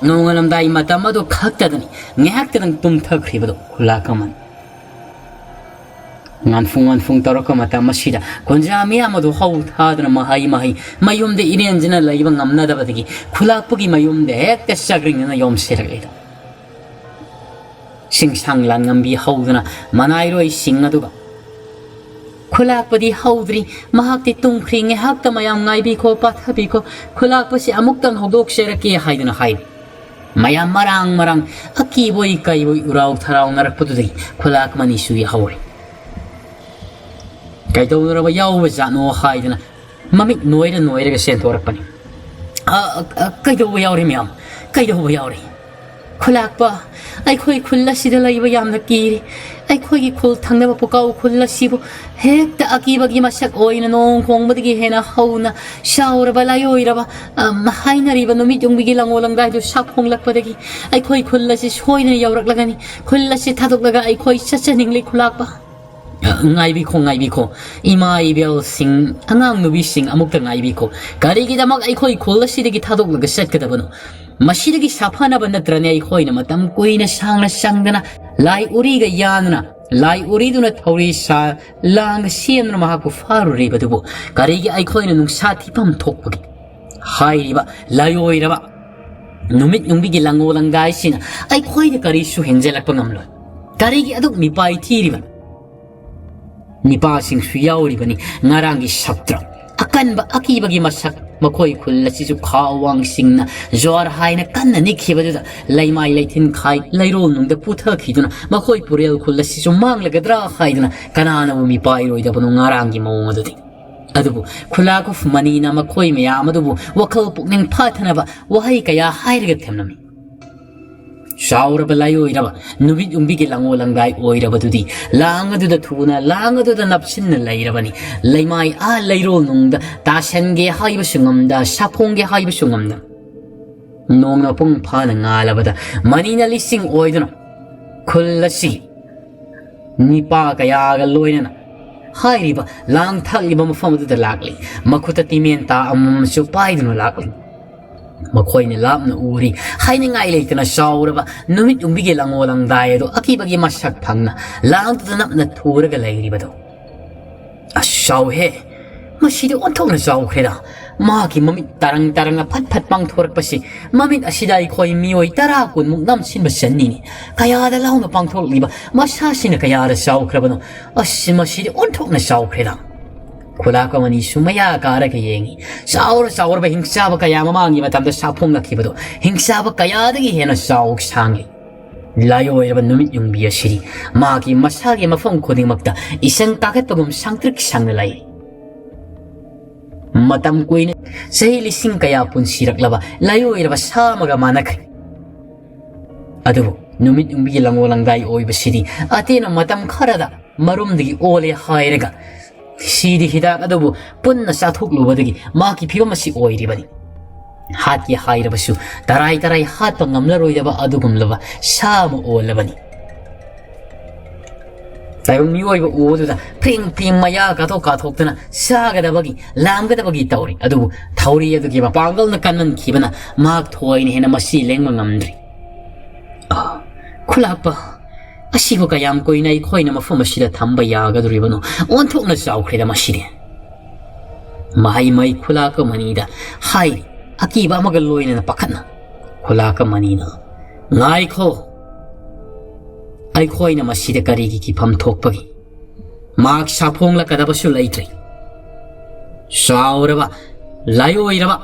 ꯅꯣꯡꯉꯥꯜꯂꯝꯗꯥꯏ ꯃꯇꯝ ꯑꯗꯨ ꯈꯛꯇꯗꯅꯤ ꯉꯥꯏꯍꯥꯛꯇꯪ ꯇꯨꯝꯊꯈ꯭ꯔꯤꯕꯗꯣ ꯈꯨꯂꯥꯛꯀꯃꯟ ꯉꯥꯟꯐꯨꯡ ꯇꯧꯔꯛꯄ ꯃꯇꯝ ꯑꯁꯤꯗ ꯈꯨꯟꯖꯥ ꯃꯤꯌꯥꯝ ꯑꯗꯨ ꯍꯧ ꯊꯥꯗꯨꯅ ꯃꯍꯩ ꯃꯌꯨꯝꯗ ꯏꯔꯦꯟꯖꯅ ꯂꯩꯕ ꯉꯝꯅꯗꯕꯗꯒꯤ ꯈꯨꯂꯥꯛꯄꯒꯤ ꯃꯌꯨꯝꯗ ꯍꯦꯛꯇ ꯆꯥꯛꯔꯤꯡꯅꯅ ꯌꯣꯝꯁꯤꯜꯂꯛꯂꯤꯗꯣ ꯁꯤꯡꯁꯥꯡ ꯂꯥꯟꯉꯝꯕꯤ ꯍꯧꯗꯨꯅ ꯃꯅꯥꯏꯔꯣꯏꯁꯤꯡ ꯑꯗꯨꯒ ꯈꯨꯂꯥꯛꯄꯗꯤ ꯍꯧꯗ꯭ꯔꯤ ꯃꯍꯥꯛꯇꯤ ꯇꯨꯝꯈ꯭ꯔꯤ ꯉꯥꯏꯍꯥꯛꯇ ꯃꯌꯥꯝ ꯉꯥꯏꯕꯤꯈꯣ ꯄꯥꯊꯕꯤꯈꯣ ꯈꯨꯂꯥꯛꯄꯁꯤ ꯑꯃꯨꯛꯇꯪ ꯍꯧꯗꯣꯛꯆꯔꯛꯀꯦ ꯍꯥꯏꯗꯨꯅ ꯍꯥꯏꯔꯤ ꯃꯌꯥꯝ ꯃꯔꯥꯡ ꯑꯀꯤꯕꯣꯏ ꯀꯩꯕꯣꯏ ꯎꯔꯥꯎ ꯊꯔꯥꯎꯅꯔꯛꯄꯗꯨꯗꯒꯤ ꯈꯨꯂꯥꯛꯃꯅꯤꯁꯨ ꯌꯥꯍꯧꯔꯦ ꯀꯩꯗꯧꯅꯔꯕ ꯌꯥꯎꯕ ꯖꯥꯠꯅꯣ ꯍꯥꯏꯗꯨꯅ ꯃꯃꯤꯠ ꯅꯣꯏꯔꯒ ꯆꯦꯟꯊꯣꯔꯛꯄꯅꯤ ꯀꯩꯗꯧꯕ ꯌꯥꯎꯔꯤ ꯃꯌꯥꯝ ꯀꯩꯗꯧꯕ ꯌꯥꯎꯔꯤ ꯈꯨꯂꯥꯛꯄ ꯑꯩꯈꯣꯏ ꯈꯨꯜ ꯑꯁꯤꯗ ꯂꯩꯕ ꯌꯥꯝꯅ ꯀꯤꯔꯤ ꯑꯩꯈꯣꯏꯒꯤ ꯈꯨꯜ ꯊꯪꯅꯕ ꯄꯨꯀꯥꯎ ꯈꯨꯜ ꯑꯁꯤꯕꯨ ꯍꯦꯛꯇ ꯑꯀꯤꯕꯒꯤ ꯃꯁꯛ ꯑꯣꯏꯅ ꯅꯣꯡ ꯈꯣꯡꯕꯗꯒꯤ ꯍꯦꯟꯅ ꯍꯧꯅ ꯁꯥꯎꯔꯕ ꯂꯥꯏꯑꯣꯏꯔꯕ ꯍꯥꯏꯅꯔꯤꯕ ꯅꯨꯃꯤꯠ ꯌꯨꯡꯕꯤꯒꯤ ꯂꯪꯉꯣ ꯂꯪꯗꯥꯏꯗꯨ ꯁꯥꯐꯣꯡꯂꯛꯄꯗꯒꯤ ꯑꯩꯈꯣꯏ ꯈꯨꯜ ꯑꯁꯤ ꯁꯣꯏꯗꯅ ꯌꯧꯔꯛꯂꯒꯅꯤ ꯈꯨꯜ ꯑꯁꯤ ꯊꯥꯗꯣꯛꯂꯒ ꯑꯩꯈꯣꯏ ꯆꯠꯆꯅꯤꯡꯂꯤ ꯈꯨꯂꯥꯛꯄ ꯉꯥꯏꯕꯤꯈꯣ ꯏꯃꯥ ꯏꯕꯦꯜꯁꯤꯡ ꯑꯉꯥꯡ ꯅꯨꯕꯤꯁꯤꯡ ꯑꯃꯨꯛꯇ ꯉꯥꯏꯕꯤꯈꯣ ꯀꯔꯤꯒꯤꯗꯃꯛ ꯑꯩꯈꯣꯏ ꯈꯨꯜ ꯑꯁꯤꯗꯒꯤ ꯊꯥꯗꯣꯛꯂꯒ ꯆꯠꯀꯗꯕꯅꯣ ꯃꯁꯤꯗꯒꯤ ꯁꯥꯐꯅꯕ ꯅꯠꯇ꯭ꯔꯅꯦ ꯑꯩꯈꯣꯏꯅ ꯃꯇꯝ ꯀꯨꯏꯅ ꯁꯥꯡꯅ ꯆꯪꯗꯅ ꯂꯥꯏ ꯎꯔꯤꯒ ꯌꯥꯟꯗꯨꯅ ꯂꯥꯏ ꯎꯔꯤꯗꯨꯅ ꯊꯧꯔꯤ ꯂꯥꯡꯒ ꯁꯦꯝꯗꯨꯅ ꯃꯍꯥꯛꯄꯨ ꯐꯥꯔꯨꯔꯤꯕꯗꯨꯕꯨ ꯀꯔꯤꯒꯤ ꯑꯩꯈꯣꯏꯅ ꯅꯨꯡꯁꯥ ꯊꯤꯐꯝ ꯊꯣꯛꯄꯒꯦ ꯍꯥꯏꯔꯤꯕ ꯂꯥꯏꯑꯣꯏꯔꯕ ꯅꯨꯃꯤꯠ ꯌꯨꯡꯕꯤꯒꯤ ꯂꯪꯉꯣ ꯂꯪꯗꯥꯏꯁꯤꯅ ꯑꯩꯈꯣꯏꯗ ꯀꯔꯤꯁꯨ ꯍꯦꯟꯖꯜꯂꯛꯄ ꯉꯝꯂꯣꯏ ꯀꯔꯤꯒꯤ ꯑꯗꯨꯛ ꯃꯤꯄꯥꯏ ꯊꯤꯔꯤꯕꯅꯣ ꯅꯤꯄꯥꯁꯤꯡꯁꯨ ꯌꯥꯎꯔꯤꯕꯅꯤ ꯉꯔꯥꯡꯒꯤ ꯁꯞꯇ꯭ꯔ ꯑꯀꯟꯕ ꯑꯀꯤꯕꯒꯤ ꯃꯁꯛ ꯃꯈꯣꯏ ꯈꯨꯜ ꯑꯁꯤꯁꯨ ꯈꯥꯋꯥꯡꯁꯤꯡꯅ ꯖ꯭ꯋꯥꯔ ꯍꯥꯏꯅ ꯀꯟꯅ ꯅꯤꯛꯈꯤꯕꯗꯨꯗ ꯂꯩꯃꯥꯏ ꯂꯩꯊꯤꯟ ꯈꯥꯏ ꯂꯩꯔꯣꯜꯅꯨꯡꯗ ꯄꯨꯊꯈꯤꯗꯨꯅ ꯃꯈꯣꯏ ꯄꯨꯔꯦꯜ ꯈꯨꯜ ꯑꯁꯤꯁꯨ ꯃꯥꯡꯂꯒꯗ꯭ꯔꯥ ꯍꯥꯏꯗꯨꯅ ꯀꯅꯥꯅꯕꯨ ꯃꯤꯄꯥꯏꯔꯣꯏꯗꯕꯅꯣ ꯉꯔꯥꯡꯒꯤ ꯃꯑꯣꯡ ꯑꯗꯨꯗꯤ ꯑꯗꯨꯕꯨ ꯈꯨꯂꯥꯛꯄ ꯃꯅꯤꯅ ꯃꯈꯣꯏ ꯃꯌꯥꯝ ꯑꯗꯨꯕꯨ ꯋꯥꯈꯜ ꯄꯨꯛꯅꯤꯡ ꯐꯥꯊꯅꯕ ꯋꯥꯍꯩ ꯀꯌꯥ ꯍꯥꯏꯔꯒ ꯊꯦꯝꯂꯝꯃꯤ ꯁꯥꯎꯔꯕ ꯂꯥꯏꯑꯣꯏꯔꯕ ꯅꯨꯃꯤꯠ ꯌꯨꯡꯕꯤꯒꯤ ꯂꯪꯉꯣ ꯂꯪꯗꯥꯏ ꯑꯣꯏꯔꯕꯗꯨꯗꯤ ꯂꯥꯡ ꯑꯗꯨꯗ ꯊꯨꯅ ꯂꯥꯡ ꯑꯗꯨꯗ ꯅꯞꯁꯤꯟꯅ ꯂꯩꯔꯕꯅꯤ ꯂꯩꯃꯥꯏ ꯂꯩꯔꯣꯜꯅꯨꯡꯗ ꯇꯥꯁꯟꯒꯦ ꯍꯥꯏꯕꯁꯨ ꯉꯝꯗ ꯁꯥꯐꯣꯡꯒꯦ ꯍꯥꯏꯕꯁꯨ ꯉꯝꯗ ꯅꯣꯡꯅ ꯄꯨꯡ ꯐꯥꯅ ꯉꯥꯜꯂꯕꯗ ꯃꯅꯤꯅ ꯂꯤꯁꯤꯡ ꯑꯣꯏꯗꯨꯅ ꯈꯨꯜ ꯑꯁꯤ ꯅꯤꯄꯥ ꯀꯌꯥꯒ ꯂꯣꯏꯅꯅ ꯍꯥꯏꯔꯤꯕ ꯂꯥꯡ ꯊꯛꯂꯤꯕ ꯃꯐꯝ ꯑꯗꯨꯗ ꯂꯥꯛꯂꯤ ꯃꯈꯨꯠꯇ ꯇꯤꯃꯦꯟꯇꯥ ꯑꯃꯃꯝꯁꯨ ꯄꯥꯏꯗꯨꯅ ꯂꯥꯛꯂꯤ ꯃꯈꯣꯏꯅ ꯂꯥꯞꯅ ꯎꯔꯤ ꯍꯥꯏꯅꯤꯡꯉꯥꯏ ꯂꯩꯇꯅ ꯆꯥꯎꯔꯕ ꯅꯨꯃꯤꯠ ꯌꯨꯡꯕꯤꯒꯤ ꯂꯪꯉꯣ ꯂꯪꯗꯥꯏ ꯑꯗꯨ ꯑꯀꯤꯕꯒꯤ ꯃꯁꯛ ꯐꯪꯅ ꯂꯥꯡꯗꯨꯗ ꯅꯞꯅ ꯊꯨꯔꯒ ꯂꯩꯔꯤꯕꯗꯣ ꯑꯁ ꯆꯥꯎꯍꯦ ꯃꯁꯤꯗꯤ ꯑꯣꯟꯊꯣꯛꯅ ꯆꯥꯎꯈ꯭ꯔꯦꯗ ꯃꯥꯒꯤ ꯃꯃꯤꯠ ꯇꯔꯪ ꯐꯠ ꯄꯥꯡꯊꯣꯔꯛꯄꯁꯤ ꯃꯃꯤꯠ ꯑꯁꯤꯗ ꯑꯩꯈꯣꯏ ꯃꯤꯑꯣꯏ 10 ꯀꯨꯟꯃꯨꯛ ꯅꯝꯁꯤꯟꯕ ꯆꯟꯅꯤꯅꯤ ꯀꯌꯥꯗ ꯂꯥꯎꯅ ꯄꯥꯡꯊꯣꯛꯂꯤꯕ ꯃꯁꯥꯁꯤꯅ ꯀꯌꯥꯗ ꯆꯥꯎꯈ꯭ꯔꯕꯅꯣ ꯑꯁ ꯃꯁꯤꯗꯤ ꯑꯣꯟꯊꯣꯛꯅ ꯆꯥꯎꯈ꯭ꯔꯦꯗ ꯈꯨꯂꯥꯛꯄꯃꯅꯤꯁꯨ ꯃꯌꯥ ꯀꯥꯔꯒ ꯌꯦꯡꯉꯤ ꯆꯥꯎꯔꯕ ꯍꯤꯡꯆꯥꯕ ꯀꯌꯥ ꯃꯃꯥꯡꯒꯤ ꯃꯇꯝꯗ ꯁꯥꯐꯣꯡꯂꯛꯈꯤꯕꯗꯣ ꯍꯤꯡꯆꯥꯕ ꯀꯌꯥꯗꯒꯤ ꯍꯦꯟꯅ ꯁꯥꯡꯂꯤ ꯂꯥꯏꯑꯣꯏꯔꯕ ꯅꯨꯃꯤꯠ ꯌꯨꯡꯕꯤ ꯑꯁꯤꯗꯤ ꯃꯥꯒꯤ ꯃꯁꯥꯒꯤ ꯃꯐꯝ ꯈꯨꯗꯤꯡꯃꯛꯇ ꯏꯁꯪ ꯀꯥꯈꯠꯄꯒꯨꯝ ꯁꯪꯇ꯭ꯔꯤꯛ ꯁꯪꯅ ꯂꯩ ꯃꯇꯝ ꯀꯨꯏꯅ ꯆꯍꯤ ꯂꯤꯁꯤꯡ ꯀꯌꯥ ꯄꯨꯟꯁꯤꯔꯛꯂꯕ ꯂꯥꯏꯑꯣꯏꯔꯕ ꯁꯥ ꯑꯃꯒ ꯃꯥꯟꯅꯈ꯭ꯔꯦ ꯑꯗꯨꯕꯨ ꯅꯨꯃꯤꯠ ꯌꯨꯡꯕꯤꯒꯤ ꯂꯪꯉꯣ ꯂꯪꯗꯥꯏ ꯑꯣꯏꯕꯁꯤꯗꯤ ꯑꯇꯦꯟꯕ ꯃꯇꯝ ꯈꯔꯗ ꯃꯔꯨꯝꯗꯒꯤ ꯑꯣꯜꯂꯦ ꯍꯥꯏꯔꯒ ꯁꯤꯗꯤ ꯍꯤꯗꯥꯛ ꯑꯗꯨꯕꯨ ꯄꯨꯟꯅ ꯆꯥꯊꯣꯛꯂꯨꯕꯗꯒꯤ ꯃꯥꯒꯤ ꯐꯤꯕꯝ ꯑꯁꯤ ꯑꯣꯏꯔꯤꯕꯅꯤ ꯍꯥꯠꯀꯦ ꯍꯥꯏꯔꯕꯁꯨ ꯇꯔꯥꯏ ꯍꯥꯠꯄ ꯉꯝꯂꯔꯣꯏꯗꯕ ꯑꯗꯨꯒꯨꯝꯂꯕ ꯁꯥ ꯑꯃ ꯑꯣꯜꯂꯕꯅꯤ ꯇꯥꯏꯕꯪ ꯃꯤꯑꯣꯏꯕ ꯎꯕꯗꯨꯗ ꯐ꯭ꯔꯤꯡ ꯃꯌꯥ ꯀꯥꯊꯣꯛꯇꯨꯅ ꯁꯥꯒꯗꯕꯒꯤ ꯂꯥꯝꯒꯗꯕꯒꯤ ꯇꯧꯔꯤ ꯑꯗꯨꯕꯨ ꯊꯧꯔꯤ ꯑꯗꯨꯒꯤ ꯃꯄꯥꯡꯒꯜꯅ ꯀꯟꯃꯟꯈꯤꯕꯅ ꯃꯍꯥꯛ ꯊꯣꯏꯅ ꯍꯦꯟꯅ ꯃꯁꯤ ꯂꯦꯡꯕ ꯉꯝꯗ꯭ꯔꯤ ꯈꯨꯂꯥꯛꯄ ꯑꯁꯤꯕꯨ ꯀꯌꯥꯝ ꯀꯨꯏꯅ ꯑꯩꯈꯣꯏꯅ ꯃꯐꯝ ꯑꯁꯤꯗ ꯊꯝꯕ ꯌꯥꯒꯗꯧꯔꯤꯕꯅꯣ ꯑꯣꯟꯊꯣꯛꯅ ꯆꯥꯎꯈ꯭ꯔꯦꯗ ꯃꯁꯤꯗꯤ ꯃꯍꯩ ꯈꯨꯂꯥꯛꯄꯃꯅꯤꯗ ꯍꯥꯏꯔꯤ ꯑꯀꯤꯕ ꯑꯃꯒ ꯂꯣꯏꯅꯅ ꯄꯥꯈꯠꯅ ꯈꯨꯂꯥꯛꯄꯃꯅꯤꯅ ꯉꯥꯏꯈꯣ ꯑꯩꯈꯣꯏꯅ ꯃꯁꯤꯗ ꯀꯔꯤꯒꯤ ꯀꯤꯐꯝ ꯊꯣꯛꯄꯒꯤ ꯃꯍꯥꯛ ꯁꯥꯐꯣꯡꯂꯛꯀꯗꯕꯁꯨ ꯂꯩꯇ꯭ꯔꯤ ꯆꯥꯎꯔꯕ ꯂꯥꯏꯑꯣꯏꯔꯕ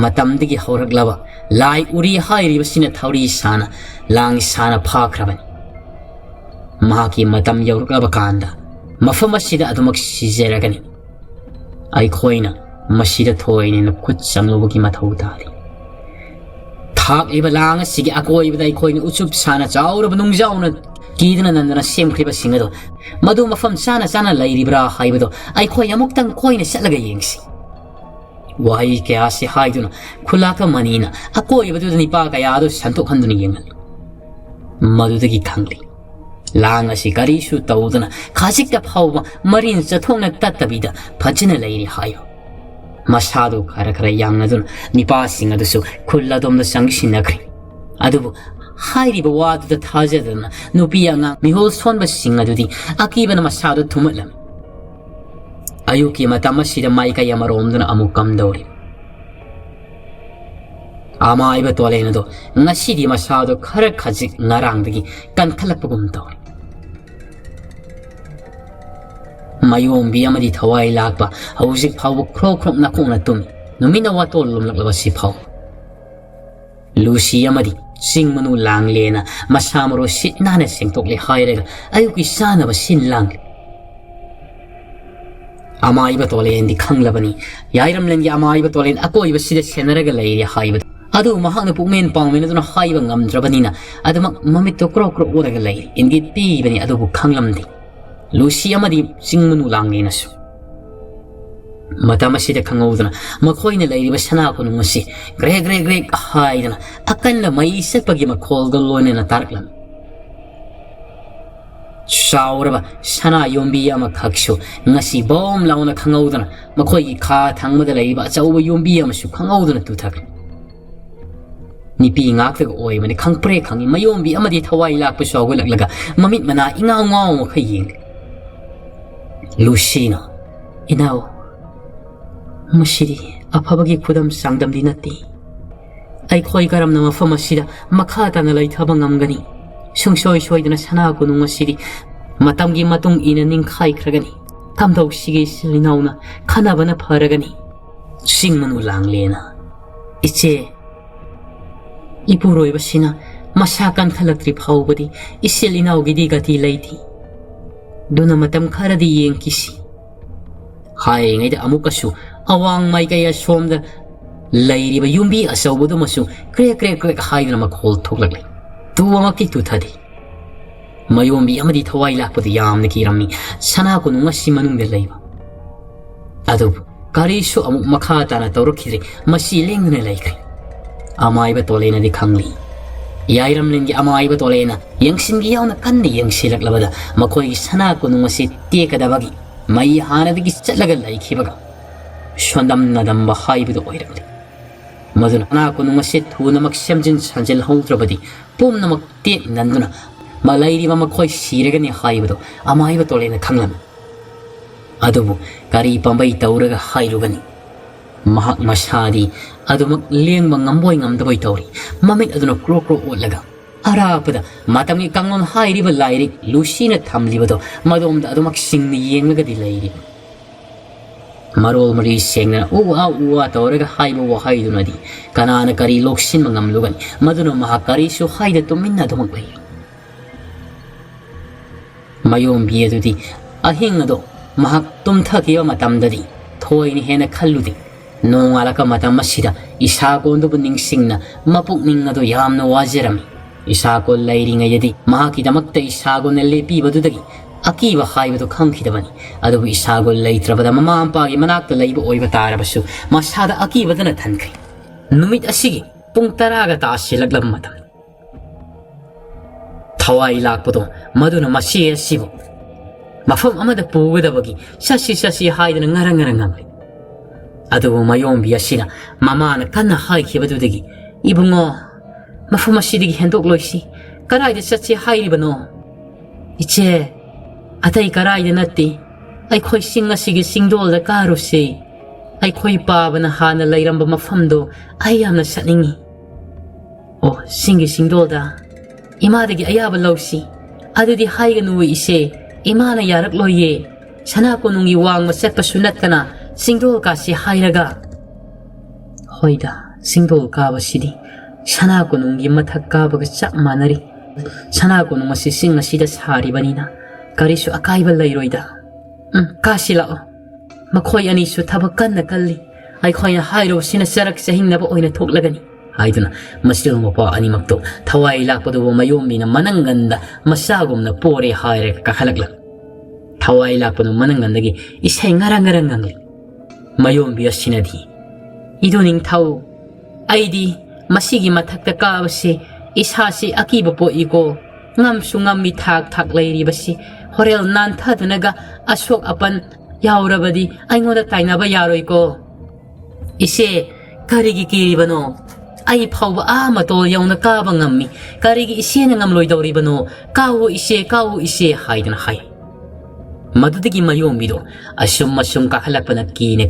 ꯃꯇꯝꯗꯒꯤ ꯍꯧꯔꯛꯂꯕ ꯂꯥꯏ ꯎꯔꯤ ꯍꯥꯏꯔꯤꯕꯁꯤꯅ ꯊꯧꯔꯤ ꯁꯥꯅ ꯂꯥꯡ ꯁꯥꯅ ꯐꯥꯈ꯭ꯔꯕꯅꯤ ꯃꯍꯥꯛꯀꯤ ꯃꯇꯝ ꯌꯧꯔꯛꯂꯕ ꯀꯥꯟꯗ ꯃꯐꯝ ꯑꯁꯤꯗ ꯑꯗꯨꯃꯛ ꯁꯤꯖꯔꯒꯅꯤ ꯑꯩꯈꯣꯏꯅ ꯃꯁꯤꯗ ꯊꯣꯏꯅ ꯈꯨꯠ ꯆꯪꯂꯨꯕꯒꯤ ꯃꯊꯧ ꯇꯥꯔꯤ ꯊꯥꯛꯂꯤꯕ ꯂꯥꯡ ꯑꯁꯤꯒꯤ ꯑꯀꯣꯏꯕꯗ ꯑꯩꯈꯣꯏꯅ ꯎꯆꯨꯞ ꯁꯥꯅ ꯆꯥꯎꯔꯕ ꯅꯨꯡꯖꯥꯎꯅ ꯀꯤꯗꯅ ꯅꯟꯗꯅ ꯁꯦꯝꯈ꯭ꯔꯤꯕꯁꯤꯡ ꯑꯗꯣ ꯃꯗꯨ ꯃꯐꯝ ꯆꯥꯅ ꯂꯩꯔꯤꯕ꯭ꯔꯥ ꯍꯥꯏꯕꯗꯣ ꯑꯩꯈꯣꯏ ꯑꯃꯨꯛꯇꯪ ꯀꯣꯏꯅ ꯆꯠꯂꯒ ꯌꯦꯡꯁꯤ ꯋꯥꯍꯩ ꯀꯌꯥꯁꯤ ꯍꯥꯏꯗꯨꯅ ꯈꯨꯂꯥꯛꯄꯃꯅꯤꯅ ꯑꯀꯣꯏꯕꯗꯨꯗ ꯅꯤꯄꯥ ꯀꯌꯥꯗꯨ ꯁꯟꯇꯣꯛꯍꯟꯗꯨꯅ ꯌꯦꯡꯍꯜꯂꯤ ꯃꯗꯨꯗꯒꯤ ꯈꯪꯂꯤ ꯂꯥꯡ ꯑꯁꯤ ꯀꯔꯤꯁꯨ ꯇꯧꯗꯅ ꯈꯖꯤꯛꯇ ꯐꯥꯎꯕ ꯃꯔꯤꯟ ꯆꯠꯊꯣꯛꯅ ꯇꯠꯇꯕꯤꯗ ꯐꯖꯅ ꯂꯩꯔꯤ ꯍꯥꯏꯌꯨ ꯃꯁꯥꯗꯨ ꯈꯔ ꯌꯥꯡꯅꯗꯨꯅ ꯅꯤꯄꯥꯁꯤꯡ ꯑꯗꯨꯁꯨ ꯈꯨꯜ ꯑꯗꯣꯝꯗ ꯆꯪꯁꯤꯟꯅꯈ꯭ꯔꯤ ꯑꯗꯨꯕꯨ ꯍꯥꯏꯔꯤꯕ ꯋꯥꯗꯨꯗ ꯊꯥꯖꯗꯅ ꯅꯨꯄꯤ ꯑꯉꯥꯡ ꯃꯤꯍꯨꯜ ꯁꯣꯟꯕꯁꯤꯡ ꯑꯗꯨꯗꯤ ꯑꯀꯤꯕꯅ ꯃꯁꯥꯗꯨ ꯊꯨꯝꯍꯠꯂꯝꯃꯤ꯫ ꯑꯌꯨꯛꯀꯤ ꯃꯇꯝ ꯑꯁꯤꯗ ꯃꯥꯏꯀꯩ ꯑꯃꯔꯣꯝꯗꯅ ꯑꯃꯨꯛ ꯀꯝꯗꯧꯔꯤ꯫ ꯑꯃꯥꯏꯕ ꯇꯣꯂꯦꯟ ꯑꯗꯣ ꯉꯁꯤꯗꯤ ꯃꯁꯥꯗꯣ ꯈꯔ ꯈꯖꯤꯛ ꯉꯔꯥꯡꯗꯒꯤ ꯀꯟꯈꯠꯂꯛꯄꯒꯨꯝ ꯇꯧꯔꯤ꯫ ꯃꯌꯣꯝꯕꯤ ꯑꯃꯗꯤ ꯊꯋꯥꯏ ꯂꯥꯛꯄ ꯍꯧꯖꯤꯛ ꯐꯥꯎꯕ ꯈ꯭ꯔꯣꯛ ꯈ꯭ꯔꯣꯛ ꯅꯥꯀꯣꯛꯅ ꯇꯨꯝꯃꯤ ꯅꯨꯃꯤꯠꯅ ꯋꯥꯇꯣꯜ ꯂꯨꯝꯂꯛꯂꯕꯁꯤ ꯐꯥꯎ꯫ ꯂꯨꯁꯤ ꯑꯃꯗꯤ ꯆꯤꯡ ꯃꯅꯨ ꯂꯥꯡꯂꯦꯅ ꯃꯁꯥ ꯃꯔꯣ ꯁꯤꯠ ꯅꯥꯟꯅ ꯁꯦꯡꯗꯣꯛꯂꯦ ꯍꯥꯏꯔꯒ ꯑꯌꯨꯛꯀꯤ ꯆꯥꯅꯕ ꯁꯤꯟ ꯂꯥꯡꯂꯤ꯫ ꯑꯃꯥꯏꯕ ꯇꯣꯂꯦꯟꯗꯤ ꯈꯪꯂꯕꯅꯤ ꯌꯥꯏꯔꯝꯂꯦꯟꯒꯤ ꯑꯃꯥꯏꯕ ꯇꯣꯂꯦꯟ ꯑꯀꯣꯏꯕꯁꯤꯗ ꯁꯦꯟꯅꯔꯒ ꯂꯩꯔꯦ ꯍꯥꯏꯕꯗꯨ꯫ ꯑꯗꯨ ꯃꯍꯥꯛꯅ ꯄꯨꯛꯃꯦꯟ ꯄꯥꯎꯃꯦꯟ ꯑꯗꯨꯅ ꯍꯥꯏꯕ ꯉꯝꯗ꯭ꯔꯕꯅꯤꯅ ꯑꯗꯨꯃꯛ ꯃꯃꯤꯠꯇꯣ ꯀ꯭ꯔꯣꯛ ꯀ꯭ꯔꯣꯛ ꯑꯣꯔꯒ ꯂꯩꯔꯤ꯫ ꯏꯪꯒꯤꯠ ꯄꯤꯕꯅꯤ ꯑꯗꯨꯕꯨ ꯈꯪꯂꯝꯗꯦ ꯂꯨꯁꯤ ꯑꯃꯗꯤ ꯆꯤꯡ ꯃꯅꯨ ꯂꯥꯡꯂꯦꯅꯁꯨ꯫ ꯃꯇꯝ ꯑꯁꯤꯗ ꯈꯪꯍꯧꯗꯅ ꯃꯈꯣꯏꯅ ꯂꯩꯔꯤꯕ ꯁꯅꯥ ꯈꯨꯅꯨꯡ ꯑꯁꯤ ꯒ꯭ꯔꯦꯛ ꯒ꯭ꯔꯦꯛ ꯒ꯭ꯔꯦꯛ ꯍꯥꯏꯗꯅ ꯑꯀꯟꯕ ꯃꯩ ꯆꯠꯄꯒꯤ ꯃꯈꯣꯜꯒ ꯂꯣꯏꯅꯅ ꯇꯥꯔꯛꯂꯝꯃꯤ꯫ ꯆꯥꯎꯔꯕ ꯁꯅꯥ ꯌꯣꯝꯕꯤ ꯑꯃꯈꯛꯁꯨ ꯉꯁꯤ ꯕꯣꯝ ꯂꯥꯎꯅ ꯈꯪꯍꯧꯗꯅ ꯃꯈꯣꯏꯒꯤ ꯈꯥ ꯊꯪꯕꯗ ꯂꯩꯔꯤꯕ ꯑꯆꯧꯕ ꯌꯣꯝꯕꯤ ꯑꯃꯁꯨ ꯈꯪꯍꯧꯗꯅ ꯇꯨꯊꯈ꯭ꯔꯦ꯫ ꯅꯨꯄꯤ ꯉꯥꯛꯇꯒ ꯑꯣꯏꯕꯅꯤ ꯈꯪꯄ꯭ꯔꯦ ꯈꯪꯉꯤ ꯃꯌꯣꯝꯕꯤ ꯑꯃꯗꯤ ꯊꯋꯥꯏ ꯂꯥꯛꯄꯁꯨ ꯍꯧꯒꯠꯂꯛꯂꯒ ꯃꯃꯤꯠ ꯃꯅꯥ ꯏꯉꯥꯎ ꯉꯥꯎ ꯃꯈꯩ ꯌꯦꯡꯂꯤ꯫ ꯂꯨꯁꯤꯅ "ꯏꯅꯥꯎ, ꯃꯁꯤꯗꯤ ꯑꯐꯕꯒꯤ ꯈꯨꯗꯝ ꯆꯥꯡꯗꯝꯗꯤ ꯅꯠꯇꯦ꯫ ꯑꯩꯈꯣꯏ ꯀꯔꯝꯅ ꯃꯐꯝ ꯑꯁꯤꯗ ꯃꯈꯥ ꯇꯥꯅ ꯂꯩꯊꯕ ꯉꯝꯒꯅꯤ? ꯁꯨꯡꯁꯣꯏ ꯁꯣꯏꯗꯅ ꯁꯅꯥ ꯈꯨꯅꯨꯡ ꯑꯁꯤꯗꯤ ꯃꯇꯝꯒꯤ ꯃꯇꯨꯡ ꯏꯟꯅ ꯅꯤꯡꯈꯥꯏꯈ꯭ꯔꯒꯅꯤ꯫ ꯀꯝꯗꯧꯁꯤꯒꯦ ꯏꯆꯤꯜ ꯏꯅꯥꯎꯅ ꯈꯟꯅꯕꯅ ꯐꯔꯒꯅꯤ"꯫ ꯆꯤꯡ ꯃꯅꯨ ꯂꯥꯡꯂꯦꯅ "ꯏꯆꯦ, ꯏꯄꯨꯔꯣꯏꯕꯁꯤꯅ ꯃꯁꯥ ꯀꯟꯈꯠꯂꯛꯇ꯭ꯔꯤ ꯐꯥꯎꯕꯗꯤ ꯏꯆꯤꯜ ꯏꯅꯥꯎꯒꯤꯗꯤ ꯒꯇꯤ ꯂꯩꯇꯦ꯫ ꯑꯗꯨꯅ ꯃꯇꯝ ꯈꯔꯗꯤ ꯌꯦꯡꯈꯤꯁꯤ"꯫ ꯍꯥꯏꯔꯤꯉꯩꯗ ꯑꯃꯨꯛꯀꯁꯨ ꯑꯋꯥꯡ ꯃꯥꯏꯀꯩ ꯑꯁꯣꯝꯗ ꯂꯩꯔꯤꯕ ꯌꯨꯝꯕꯤ ꯑꯆꯧꯕꯗꯨꯃꯁꯨ ꯀ꯭ꯔꯦꯛ ꯀ꯭ꯔꯦꯛ ꯀ꯭ꯔꯦꯛ ꯍꯥꯏꯗꯨꯅ ꯃꯈꯣꯜ ꯊꯣꯛꯂꯛꯂꯤ꯫ ꯇꯨꯃꯛꯇꯤ ꯇꯨꯊꯗꯦ꯫ ꯃꯌꯣꯝꯕꯤ ꯑꯃꯗꯤ ꯊꯋꯥꯏ ꯂꯥꯛꯄꯗ ꯌꯥꯝꯅ ꯀꯤꯔꯝꯃꯤ ꯁꯅꯥ ꯈꯨꯅꯨꯡ ꯑꯁꯤ ꯃꯅꯨꯡꯗ ꯂꯩꯕ꯫ ꯑꯗꯨꯕꯨ ꯀꯔꯤꯁꯨ ꯑꯃꯨꯛ ꯃꯈꯥ ꯇꯥꯅ ꯇꯧꯔꯛꯈꯤꯗ꯭ꯔꯦ ꯃꯁꯤ ꯂꯦꯡꯗꯨꯅ ꯂꯩꯈ꯭ꯔꯦ꯫ ꯑꯃꯥꯏꯕ ꯇꯣꯂꯦꯅꯗꯤ ꯈꯪꯂꯤ ꯌꯥꯏꯔꯝꯂꯦꯟꯒꯤ ꯑꯃꯥꯏꯕ ꯇꯣꯂꯦꯅ ꯌꯦꯡꯁꯤꯟꯒꯤ ꯌꯥꯎꯅ ꯀꯟꯅ ꯌꯦꯡꯁꯤꯜꯂꯛꯂꯕꯗ ꯃꯈꯣꯏꯒꯤ ꯁꯅꯥ ꯈꯨꯅꯨꯡ ꯑꯁꯤ ꯇꯦꯛꯀꯗꯕꯒꯤ ꯃꯩ ꯍꯥꯟꯅꯗꯒꯤ ꯆꯠꯂꯒ ꯂꯩꯈꯤꯕꯒ ꯁꯣꯟꯗꯝꯅꯗꯝꯕ ꯍꯥꯏꯕꯗꯨ ꯑꯣꯏꯔꯝꯂꯦ꯫ ꯃꯗꯨꯅ ꯁꯅꯥ ꯈꯨꯅꯨꯡ ꯑꯁꯤ ꯊꯨꯅꯃꯛ ꯁꯦꯝꯖꯤꯟ ꯁꯥꯖꯤꯜꯍꯧꯗ꯭ꯔꯕꯗꯤ ꯄꯨꯝꯅꯃꯛ ꯇꯦꯛ ꯅꯟꯗꯨꯅ ꯂꯩꯔꯤꯕ ꯃꯈꯣꯏ ꯁꯤꯔꯒꯅꯤ ꯍꯥꯏꯕꯗꯨ ꯑꯃꯥꯏꯕ ꯇꯣꯂꯦꯅ ꯈꯪꯂꯝꯃꯤ꯫ ꯑꯗꯨꯕꯨ ꯀꯔꯤ ꯄꯥꯝꯕꯩ ꯇꯧꯔꯒ ꯍꯥꯏꯔꯨꯒꯅꯤ? ꯃꯍꯥꯛ ꯃꯁꯥꯗꯤ ꯑꯗꯨꯃꯛ ꯂꯦꯡꯕ ꯉꯝꯕꯣꯏ ꯉꯝꯗꯕꯣꯏ ꯇꯧꯔꯤ꯫ ꯃꯃꯤꯠ ꯑꯗꯨꯅ ꯀ꯭ꯔꯣꯛ ꯀ꯭ꯔꯣꯛ ꯑꯣꯠꯂꯒ ꯑꯔꯥꯞꯄꯗ ꯃꯇꯝꯒꯤ ꯀꯥꯡꯂꯣꯟ ꯍꯥꯏꯔꯤꯕ ꯂꯥꯏꯔꯤꯛ ꯂꯨꯁꯤꯅ ꯊꯝꯂꯤꯕꯗꯣ ꯃꯗꯣꯝꯗ ꯑꯗꯨꯃꯛ ꯁꯤꯡꯅ ꯌꯦꯡꯂꯒꯗꯤ ꯂꯩꯔꯤ꯫ ꯃꯔꯣꯜ ꯃꯔꯤ ꯁꯦꯡꯅ ꯎ ꯋꯥ ꯇꯧꯔꯒ ꯍꯥꯏꯕ ꯋꯥꯍꯩꯗꯨꯅꯗꯤ ꯀꯅꯥꯅ ꯀꯔꯤ ꯂꯧꯁꯤꯟꯕ ꯉꯝꯂꯨꯒꯅꯤ? ꯃꯗꯨꯅ ꯃꯍꯥꯛ ꯀꯔꯤꯁꯨ ꯍꯥꯏꯗ ꯇꯨꯃꯤꯟꯅ ꯑꯗꯨꯃꯛ ꯂꯩ꯫ ꯃꯌꯣꯝꯕꯤ ꯑꯗꯨꯗꯤ ꯑꯍꯤꯡ ꯑꯗꯣ ꯃꯍꯥꯛ ꯇꯨꯝꯊꯈꯤꯕ ꯃꯇꯝꯗꯗꯤ ꯊꯣꯏꯅ ꯍꯦꯟꯅ ꯈꯜꯂꯨꯗꯦ꯫ ꯅꯣꯡꯉꯥꯜꯂꯛꯄ ꯃꯇꯝ ꯑꯁꯤꯗ ꯏꯁꯥꯀꯣꯟꯗꯨꯕꯨ ꯅꯤꯡꯁꯤꯡꯅ ꯃꯄꯨꯛꯅꯤꯡ ꯑꯗꯨ ꯌꯥꯝꯅ ꯋꯥꯖꯔꯝꯃꯤ꯫ ꯏꯁꯥꯀꯣꯟ ꯂꯩꯔꯤꯉꯩꯗꯗꯤ ꯃꯍꯥꯛꯀꯤꯗꯃꯛꯇ ꯏꯁꯥꯀꯣꯟꯅ ꯂꯦꯞꯄꯤꯕꯗꯨꯗꯒꯤ ꯑꯀꯤꯕ ꯍꯥꯏꯕꯗꯨ ꯈꯪꯈꯤꯗꯕꯅꯤ꯫ ꯑꯗꯨꯕꯨ ꯏꯁꯥꯀꯣꯟ ꯂꯩꯇ꯭ꯔꯕꯗ ꯃꯃꯥ ꯃꯄꯥꯒꯤ ꯃꯅꯥꯛꯇ ꯂꯩꯕ ꯑꯣꯏꯕ ꯇꯥꯔꯕꯁꯨ ꯃꯁꯥꯗ ꯑꯀꯤꯕꯗꯨꯅ ꯊꯟꯈ꯭ꯔꯦ꯫ ꯅꯨꯃꯤꯠ ꯑꯁꯤꯒꯤ ꯄꯨꯡ 10ꯒ ꯇꯥꯁꯤꯜꯂꯛꯂꯕ ꯃꯇꯝ ꯊꯋꯥꯏ ꯂꯥꯛꯄꯗꯣ ꯃꯗꯨꯅ ꯃꯆꯦ ꯑꯁꯤꯕꯨ ꯃꯐꯝ ꯑꯃꯗ ꯄꯨꯒꯗꯕꯒꯤ ꯆꯠꯁꯤ ꯍꯥꯏꯗꯨꯅ ꯉꯔꯪ ꯉꯪꯂꯤ꯫ ꯑꯗꯨꯕꯨ ꯃꯌꯣꯝꯕꯤ ꯑꯁꯤꯅ ꯃꯃꯥꯅ ꯀꯟꯅ ꯍꯥꯏꯈꯤꯕꯗꯨꯗꯒꯤ "ꯏꯕꯨꯡꯉꯣ, ꯃꯐꯝ ꯑꯁꯤꯗꯒꯤ ꯍꯦꯟꯗꯣꯛꯂꯣꯏꯁꯤ꯫ ꯀꯔꯥꯏꯗ ꯆꯠꯁꯤ ꯍꯥꯏꯔꯤꯕꯅꯣ?" "ꯏꯆꯦ, ꯑꯇꯩ ꯀꯔꯥꯏꯗ ꯅꯠꯇꯦ, ꯑꯩꯈꯣꯏ ꯆꯤꯡ ꯑꯁꯤꯒꯤ ꯆꯤꯡꯗꯣꯜꯗ ꯀꯥꯔꯨꯁꯦ꯫ ꯑꯩꯈꯣꯏ ꯄꯥꯕꯅ ꯍꯥꯟꯅ ꯂꯩꯔꯝꯕ ꯃꯐꯝꯗꯣ ꯑꯩ ꯌꯥꯝꯅ ꯆꯠꯅꯤꯡꯉꯤ." "ꯑꯣ, ꯆꯤꯡꯒꯤ ꯆꯤꯡꯗꯣꯜꯗ? ꯏꯃꯥꯗꯒꯤ ꯑꯌꯥꯕ ꯂꯧꯁꯤ." "ꯑꯗꯨꯗꯤ ꯍꯥꯏꯒꯅꯨ ꯏꯆꯦ, ꯏꯃꯥꯅ ꯌꯥꯔꯛꯂꯣꯏꯌꯦ꯫ ꯁꯅꯥ ꯀꯣꯅꯨꯡꯒꯤ ꯋꯥꯡꯃ ꯆꯠꯄꯁꯨ ꯅꯠꯇꯅ ꯆꯤꯡꯗꯣꯜ ꯀꯥꯁꯤ ꯍꯥꯏꯔꯒ." "ꯍꯣꯏꯗ, ꯆꯤꯡꯗꯣꯜ ꯀꯥꯕꯁꯤꯗꯤ ꯁꯅꯥ ꯀꯣꯅꯨꯡꯒꯤ ꯃꯊꯛ ꯀꯥꯕꯒ ꯆꯞ ꯃꯥꯟꯅꯔꯤ꯫ ꯁꯅꯥ ꯀꯣꯅꯨꯡ ꯑꯁꯤ ꯆꯤꯡ ꯑꯁꯤꯗ ꯁꯥꯔꯤꯕꯅꯤꯅ ꯀꯔꯤꯁꯨ ꯑꯀꯥꯏꯕ ꯂꯩꯔꯣꯏꯗ꯫ ꯀꯥꯁꯤ ꯂꯥꯛꯑꯣ꯫ ꯃꯈꯣꯏ ꯑꯅꯤꯁꯨ ꯊꯕꯛ ꯀꯟꯅ ꯀꯜꯂꯤ꯫ ꯑꯩꯈꯣꯏꯅ ꯍꯥꯏꯔꯨꯕꯁꯤꯅ ꯆꯔꯛ ꯆꯍꯤꯡꯅꯕ ꯑꯣꯏꯅ ꯊꯣꯛꯂꯒꯅꯤ" ꯍꯥꯏꯗꯨꯅ ꯃꯆꯤꯜ ꯃꯧꯄ꯭ꯋꯥ ꯑꯅꯤꯃꯛꯇꯣ ꯊꯋꯥꯏ ꯂꯥꯛꯄꯗꯨꯕꯨ ꯃꯌꯣꯝꯕꯤꯅ ꯃꯅꯪꯒꯟꯗ ꯃꯆꯥꯒꯨꯝꯅ ꯄꯣꯔꯦ ꯍꯥꯏꯔꯒ ꯀꯥꯈꯠꯂꯛꯂꯝꯃꯤ꯫ ꯊꯋꯥꯏ ꯂꯥꯛꯄꯗꯨ ꯃꯅꯪꯒꯟꯗꯒꯤ ꯏꯁꯩ ꯉꯔꯪ ꯉꯔꯪ ꯉꯪꯂꯤ꯫ ꯃꯌꯣꯝꯕꯤ ꯑꯁꯤꯅꯗꯤ "ꯏꯗꯨ ꯅꯤꯡꯊꯧ, ꯑꯩꯗꯤ ꯃꯁꯤꯒꯤ ꯃꯊꯛꯇ ꯀꯥꯕꯁꯤ ꯏꯁꯥꯁꯤ ꯑꯀꯤꯕ ꯄꯣꯛꯏꯀꯣ꯫ ꯉꯝꯁꯨ ꯉꯝꯃꯤ ꯊꯥꯛ ꯂꯩꯔꯤꯕꯁꯤ ꯍꯣꯔꯦꯜ ꯅꯥꯟꯊꯗꯨꯅꯒ ꯑꯁꯣꯛ ꯑꯄꯟ ꯌꯥꯎꯔꯕꯗꯤ ꯑꯩꯉꯣꯟꯗ ꯇꯥꯏꯅꯕ ꯌꯥꯔꯣꯏꯀꯣ." "ꯏꯆꯦ, ꯀꯔꯤꯒꯤ ꯀꯤꯔꯤꯕꯅꯣ? ai phawba matol yauna kaba ngammi karigi isena ngamloi dawribano kawo ise haidana hai madudagi mayombido asum ka halakpana kina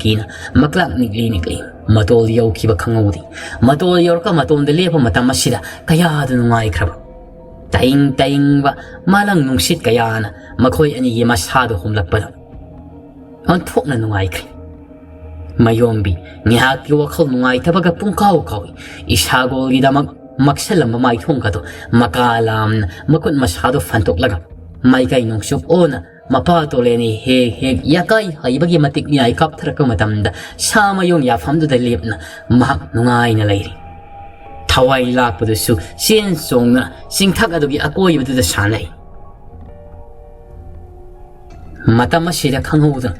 maklak nikli matol yaw kiba khangawdi matol yorka matom de lepa matamasida kaya du nungai khraba taing ba malang nungsit kayana makhoi ani gi masado humlakpada on thokna nungai khri mayombi ngihak ki wakhal nungai tabaga pungkaw kawi ishagol gi damak maksalam mai thongka to makalam makut masado fantok laga mai kai nungsup ona mapa toleni he yakai haibagi matik ni ai kap tharaka matamda samayong ya famdu da lepna mahak nungai na leiri thawai lakpadu su sen songna singthak adugi akoi badu da sanai matama sida khanghuda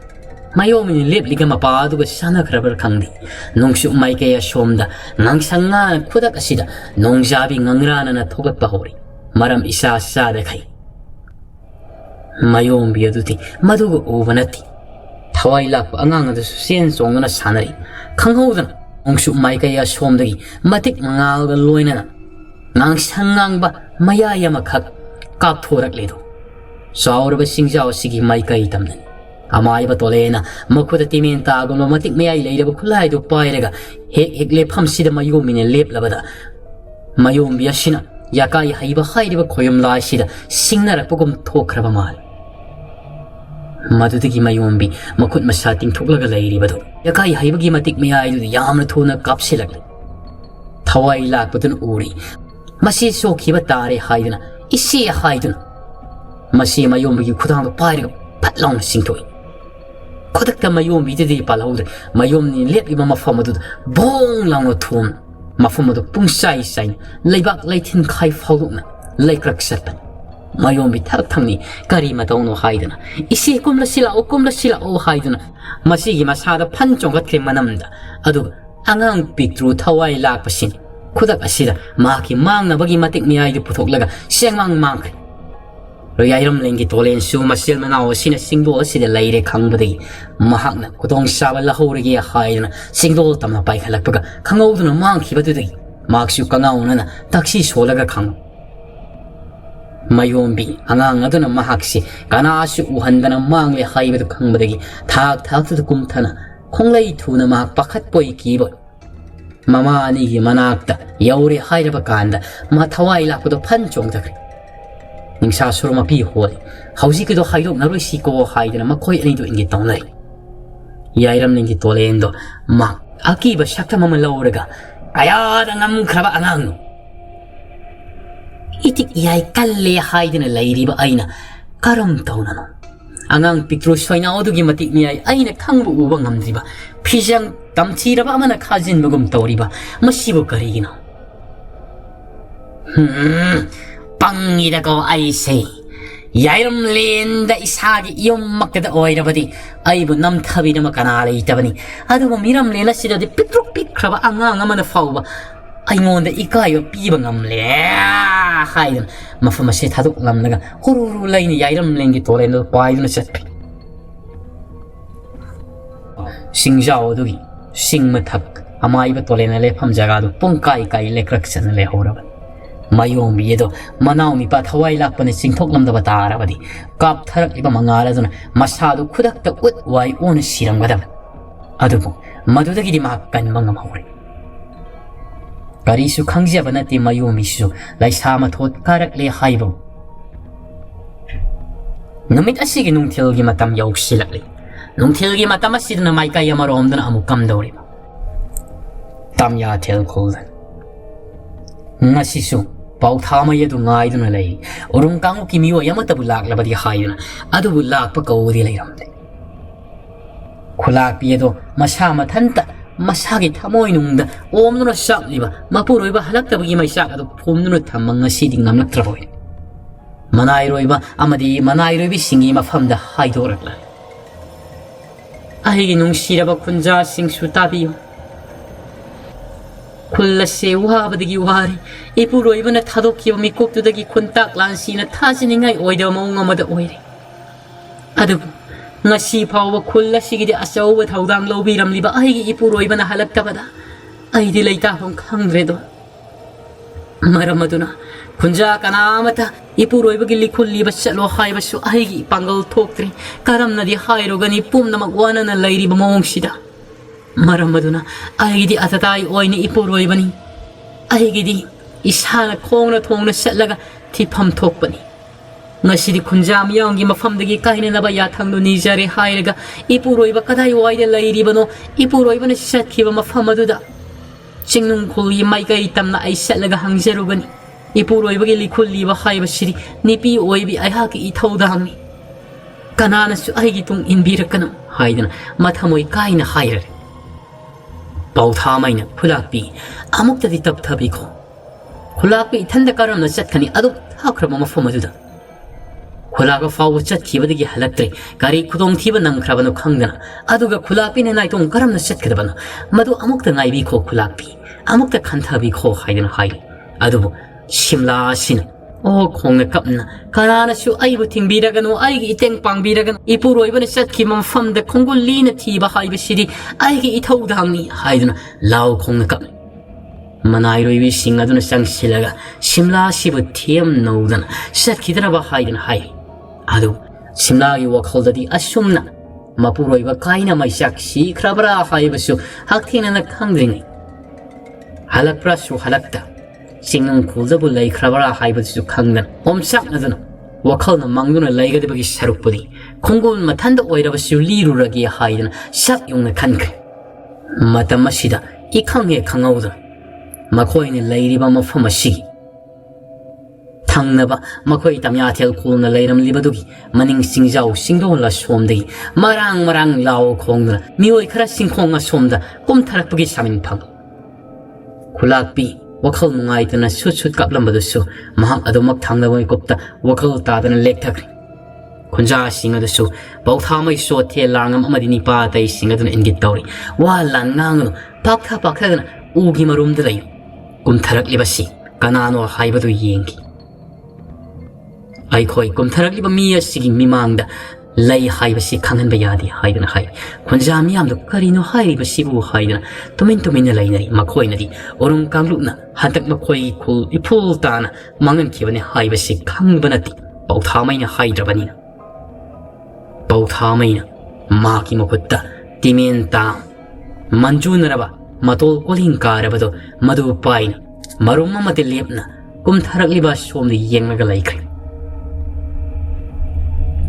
mayomi lepliga mapa aduga sana khrabar khangdi nongsu mai kaya somda ngangsanga khudak asida nongjabi ngangrana na thogat pahori maram isa sa da khai mayombi aduti maduga ubanati thawai lakpa angang adu sen songna sanari khanghuda nongsu mai kaya somdagi matik mangalga loina ngangsang ba maya yama khak kap thorak ledo saurba singjaw sigi mai kai tamna amai ba tolena makhuda timen ta gono matik mayai leiraba khulai do pairega hek le pham sida mayomi ne lep labada mayombi asina yakai haiba hairiba khoyom la sida singnarak pogum thokraba mal madudagi mayombi makhut masating thoklaga leiribado yakai haibagi matik mayai du yamna thona kapsilak thawai lakpatun uri masi sokhiba tare haiduna isi haiduna masi mayombi khudang pairega patlong singthoi kodakta mayombi de palaude mayomni lepiba mafamadu bong langno thum mafamadu pungsai sai leibak leithin khai faulukna leikrak serpan mayombi thak thangni kari matauno haiduna isi kumla sila o haiduna masi gi masada phanchong gatke manamda adu angang pitru thawai lakpasin khudak asida maki mangna bagi matik miyai du puthoklaga sengmang mangkre royairam lengi tolen su masil manao sina singdo asida leire khangbadagi mahakna kutong saba lahorigi haiduna singdo tamna pai khalakpaga khangawduna mangkhibadudagi maksu kangauna na taxi solaga khang mayombi angang aduna mahaksi kanasu uhandana mangle haibadu khangbadagi thak tu kumthana khonglai thuna mahak pakhat poi kibo mama ani gi manakta yauri hairaba kanda ma thawai lakpado phanchong dakri ningsa suruma pi holi hausi kido haidok naroi siko haidana makhoi ani do ingi tonglai yairam ningi tolendo ma akiba shakta mama lawraga ayada ngam khraba angang itik yai kalle haidana lairiba aina karam taunano angang pitru soina odugi matik miyai aina khangbu uba ngamdriba phijang tamchiraba amana khajin bugum tawriba masibu karigina pangida ko ai sei yairam lenda isagi yom makda oirabadi aibu nam thabina makana leitabani adu miram lena sidadi pitru pikraba angang amana fawba aingonda ikayo piba ngamle haidun mafama se thaduk lamnaga horuru laini yairam lengi tolendo paiduna chatpi singjao dugi singmathak amaiba tolena lefam jaga du pongkai kai lekrak chana le horaba mayombi yedo manawmi pa thawai lakpane singthok lamda batarabadi kap tharak iba mangala duna masadu khudakta ut wai on siramgada adubu madudagi di makkan mangamawri karisu khangja banati mayombi su laisama thot karak le haibo namit asigi nungthil gi matam yausilakli nungthil gi matam asidna maikai amarom dana amukam dawriba tamya thel khuldan ngasisu pau thama yedu ngai duna lei urung kangu ki miwa yamata bulak labadi haiduna adu bulak pa kawri leiramde khulak piedo masa mathanta masagi thamoi nungda omnuna sakliba mapuroiba halaktabagi maisak adu phomnuna thamanga sidi ngamlaktraboi manairoiba amadi manairoibi singi mafamda haidorakla aigi nungsiraba khunja singsu tabiyo kulla sewa badagi wari ipuroiba na thadokiba mikoptudagi khuntak lansina thajiningai oida maung amada oire adu ngasi phawa khulla sigidi asauba thaudang lobiram liba aigi ipuroiba na halaktabada ꯑꯩꯗꯤ ꯂꯩꯇꯥꯐꯝ ꯈꯪꯗ꯭ꯔꯦꯗꯣ ꯃꯔꯝ ꯑꯗꯨꯅ ꯈꯨꯟꯖꯥ ꯀꯅꯥꯃꯇ ꯏꯄꯨꯔꯣꯏꯕꯒꯤ ꯂꯤꯈꯨꯜꯂꯤꯕ ꯆꯠꯂꯣ ꯍꯥꯏꯕꯁꯨ ꯑꯩꯒꯤ ꯄꯥꯡꯒꯜ ꯊꯣꯛꯇ꯭ꯔꯤ ꯀꯔꯝꯅꯗꯤ ꯍꯥꯏꯔꯨꯒꯅꯤ ꯄꯨꯝꯅꯃꯛ ꯋꯥꯅꯅ ꯂꯩꯔꯤꯕ ꯃꯑꯣꯡꯁꯤꯗ ꯃꯔꯝ ꯑꯗꯨꯅ ꯑꯩꯒꯤꯗꯤ ꯑꯇꯇꯥꯏ ꯑꯣꯏꯅ ꯏꯄꯨꯔꯣꯏꯕꯅꯤ ꯑꯩꯒꯤꯗꯤ ꯏꯁꯥꯅ ꯈꯣꯡꯅ ꯊꯣꯡꯅ ꯆꯠꯂꯒ ꯊꯤꯐꯝ ꯊꯣꯛꯄꯅꯤ ngasi di khunjam yang gi mafam dagi kaina na ba ya thang no ni jare hairaga ipuroi ba kadai wai de lai ri bano ipuroi ba na sat khiba mafam adu da chingnung khuli mai kai tamna ai sat laga hangjaru bani ipuroi ba gi likhul li ba hai ba siri nipi oi bi ai ha ki I thau da hangni kanana su ai gi tung in bi rakana haidana mathamoi kaina haira pau tha mai na khulak pi amuk ta di tap thabi kho khulak pi thanda karam na chat khani adu thakra mafam adu da khulaga faw chat khibadagi halaktre gari khudong thiba namkhrabano khangdana aduga khulakpi ne nai tong karamna chatkadabana madu amukta ngaibi kho khulakpi amukta khanthabi kho haidana hai adubu shimla sin o khongna kapna karana su aibu thingbiragano aigi iteng pangbiragano ipuroibana chatki mamfamda khongul lina thiba haiba sidi aigi ithaudangni haidana law khongna kapna manairoibi singaduna sangsilaga shimla sibu thiam nodana chatkidana ba haidana hai adu simla gi wakholdadi asumna mapuroiba kaina maisak si khrabra haibasu hakthina na khangdring halakra su halakta singnung khuljabu lai khrabra haibasu khangdan omsak naduna wakhalna mangduna laigadibagi sarukpudi khongul mathanda oirabasu liruragi haidana sak yungna khankre matam asida ikhange khangauda makhoine lairiba mafam asigi thangna ba makhoi tamya thel khulna leiram libadugi maning singjau singdon la somdei marang law khongna mioi khara singkhonga somda kum tharakpagi samin phang khulakpi wakhal nungai tana sut kaplam badusu mahak adumak thangna boi kopta wakhal ta dana lek thakri khunja singa dasu bautha mai so the langam amadi ni pa tai singa dana ingit tawri wa lan ngang pakha dana ugi marum dai kum tharak libasi kanano haibadu yengi ai khoi kum tharak liba mi asigi mimangda lai haibasi khangan ba yadi haidana hai khunja miyam do karino haiba sibu haidana tumin lainari makhoi nadi orum kanglukna hantak makhoi khul ipul tana mangan khibane haibasi khangbanati pauthamai haidrabani pauthamai ma ki mokutta timen ta manjunaraba matol kolin karabado madu paina marum amate lepna kum tharak liba somni yengnaga laikre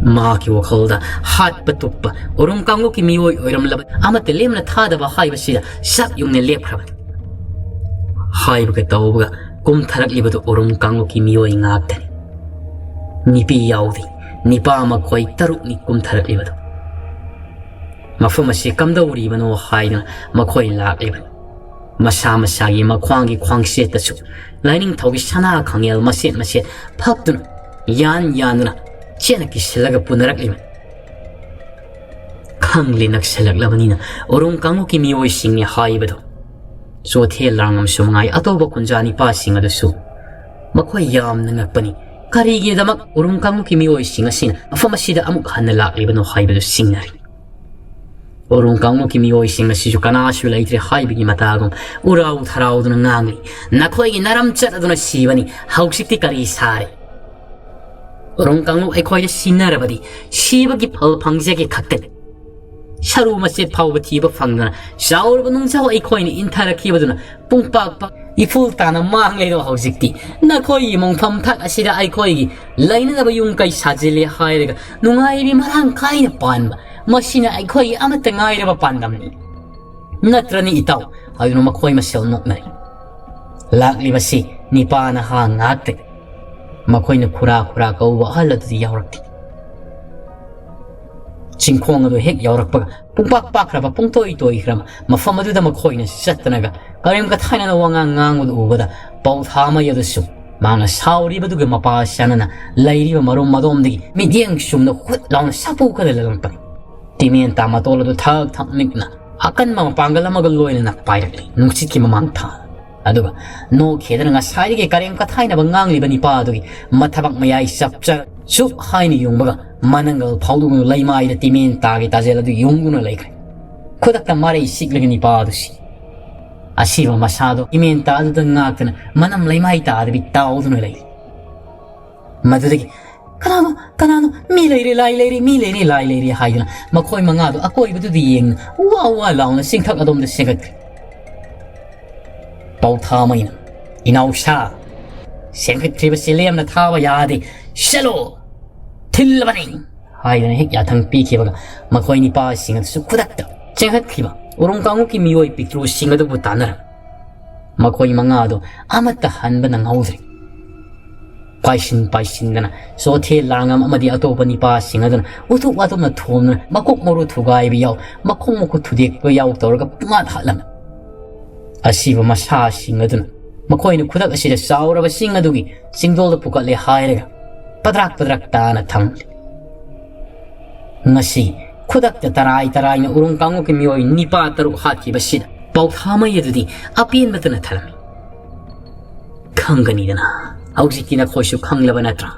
ma ki wakhalda hat patukpa orum kango ki mioi oiram lab amate lemna thada ba haiba sida sak yungne lephraba haiba ka tawga kum tharak libadu orum kango ki mioi ngakthani nipi yaudi nipa ma khoi taruk ni kum tharak libadu mafum asi kamdauri bano haina makhoi lak liban masa gi makhwangi khwangse tasu lining thogi sana khangel maset phaptun yan chena ki silaga punarak liman khangli nak selak labanina orum kango ki mioi singni haibado so the langam sumangai atoba kunjani pa singa dasu makhoi yam nangakpani kari gi damak orum kango ki mioi singa sin afamasida amuk hanna lak libano haibado singnari orum kango ki mioi singa sisu kana su laitre haibigi matagum urau tharau duna ngangli nakhoi gi naram chat aduna sibani hausikti kari sare orum kango ekhoi de sinarabadi sibagi phal phangjagi khakte sharu maset phawba thiba phangna shaur bunung chaw ekhoi ni inthara khibaduna pungpak pak iful tana mang leido hausikti nakhoi mongpham thak asida ekhoi gi laina ba yung kai sajile hairega nungai bi marang kaina panba masina ekhoi amata ngai raba pandamni natrani itaw ayuno makhoi masel noknai lakli basi nipana ha ngakte makhoi khura kauba haladu yawrakti chingkhong adu hek yawrakpa pungpak pakraba pungtoi hrama mafam adu da makhoi na satnaga karim ka thaina na wanga ngangu ubada pauthama yadusu manga sauri badu ga mapa sanana lairi marom madom digi midiang sumna khut lawn sapu ka lalangpa timen tama toladu thak nikna akan ma pangala magal loina nak pairakli nungsit ki mamang tha aduga no khedana nga sari ge karem ka thaina bangang li bani pa adugi mathabak mayai sapcha chup haini yungbaga manangal phaudu laimai da timen ta ge tajela du yunguna laikre khodak ta mare siklagi ni pa adusi ꯑꯁꯤꯕ ꯃꯁꯥꯗꯣ ꯏꯃꯦꯟ ꯇꯥꯗꯨꯗ ꯉꯥꯛꯇꯅ ꯃꯅꯝ ꯂꯩꯃꯥꯏ ꯇꯥꯗꯕꯤ ꯇꯥꯎꯗꯨꯅ ꯂꯩ ꯃꯗꯨꯗꯒꯤ ꯀꯅꯥꯅꯣ ꯃꯤ ꯂꯩꯔꯦ ꯂꯥꯏ ꯂꯩꯔꯦ ꯃꯤ ꯂꯩꯔꯦ ꯂꯥꯏ ꯂꯩꯔꯦ ꯍꯥꯏꯗꯨꯅ ꯃꯈꯣꯏ ꯃꯉꯥꯗꯣ ꯑꯀꯣꯏꯕꯗꯨꯗ ꯌꯦꯡꯅ ꯋꯥ ꯂꯥꯎꯅ ꯆꯤꯡꯊꯛ ꯑꯗꯣꯝꯗ ꯆꯦꯟꯒꯠꯈ꯭ꯔꯦ ꯄꯥꯎꯊꯥꯃꯩꯅ ꯏꯅꯥꯎꯁꯥ ꯆꯦꯟꯈꯠꯈ꯭ꯔꯤꯕ ꯆꯦꯂꯦꯝꯅ ꯊꯥꯕ ꯌꯥꯗꯦ ꯆꯠꯂꯣ ꯊꯤꯜꯂꯕꯅꯤ ꯍꯥꯏꯗꯨꯅ ꯍꯦꯛ ꯌꯥꯊꯪ ꯄꯤꯈꯤꯕꯒ ꯃꯈꯣꯏ ꯅꯤꯄꯥꯁꯤꯡ ꯑꯗꯨꯁꯨ ꯈꯨꯗꯛꯇ ꯆꯦꯟꯈꯠꯈꯤꯕ ꯎꯔꯨꯝ ꯀꯥꯡꯂꯨꯞꯀꯤ ꯃꯤꯑꯣꯏ ꯄꯤꯛꯇ꯭ꯔꯨꯁꯤꯡ ꯑꯗꯨꯕꯨ ꯇꯥꯟꯅꯔꯝ ꯃꯈꯣꯏ ꯃꯉꯥꯗꯣ ꯑꯃꯠꯇ ꯍꯟꯕ ꯅꯪꯍꯧꯗ꯭ꯔꯦ ꯄꯥꯏꯁꯤꯟꯗꯅ ꯆꯣꯊꯦ ꯂꯥꯡꯉꯝ ꯑꯃꯗꯤ ꯑꯇꯣꯞꯄ ꯅꯤꯄꯥꯁꯤꯡ ꯑꯗꯨꯅ ꯎꯇꯨꯞ ꯋꯥꯇꯨꯞꯅ ꯊꯣꯝꯗꯨꯅ ꯃꯀꯣꯛ ꯃꯔꯨ ꯊꯨꯒꯥꯏꯕ ꯌꯥꯎ ꯃꯈꯣꯡ ꯃꯈꯨꯠ ꯊꯨꯗꯦꯛꯄ ꯌꯥꯎ ꯇꯧꯔꯒ ꯄꯨꯡꯍꯥꯠ ꯍꯥꯠꯂꯝꯃꯤ ꯑꯁꯤꯕ ꯃꯁꯥꯁꯤꯡ ꯑꯗꯨꯅ ꯃꯈꯣꯏꯅ ꯈꯨꯗꯛ ꯑꯁꯤꯗ ꯆꯥꯎꯔꯕ ꯆꯤꯡ ꯑꯗꯨꯒꯤ ꯆꯤꯡꯗꯣꯜꯗ ꯄꯨꯈꯠꯂꯦ ꯍꯥꯏꯔꯒ ꯄꯗ꯭ꯔꯥꯛ ꯇꯥꯅ ꯊꯝꯂꯤ ꯉꯁꯤ ꯈꯨꯗꯛꯇ ꯇꯔꯥꯏꯅ ꯎꯔꯨꯝ ꯀꯥꯡꯂꯨꯞꯀꯤ ꯃꯤꯑꯣꯏ 9-6 ꯍꯥꯠꯈꯤꯕꯁꯤꯗ ꯄꯥꯎꯊꯥꯃꯩ ꯑꯗꯨꯗꯤ ꯑꯄꯦꯟꯕꯇ ꯊꯜꯂꯝꯃꯤ ꯈꯪꯒꯅꯤꯗꯅ ꯍꯧꯖꯤꯛꯇꯤ ꯅꯈꯣꯏꯁꯨ ꯈꯪꯂꯕ ꯅꯠꯇ꯭ꯔꯥ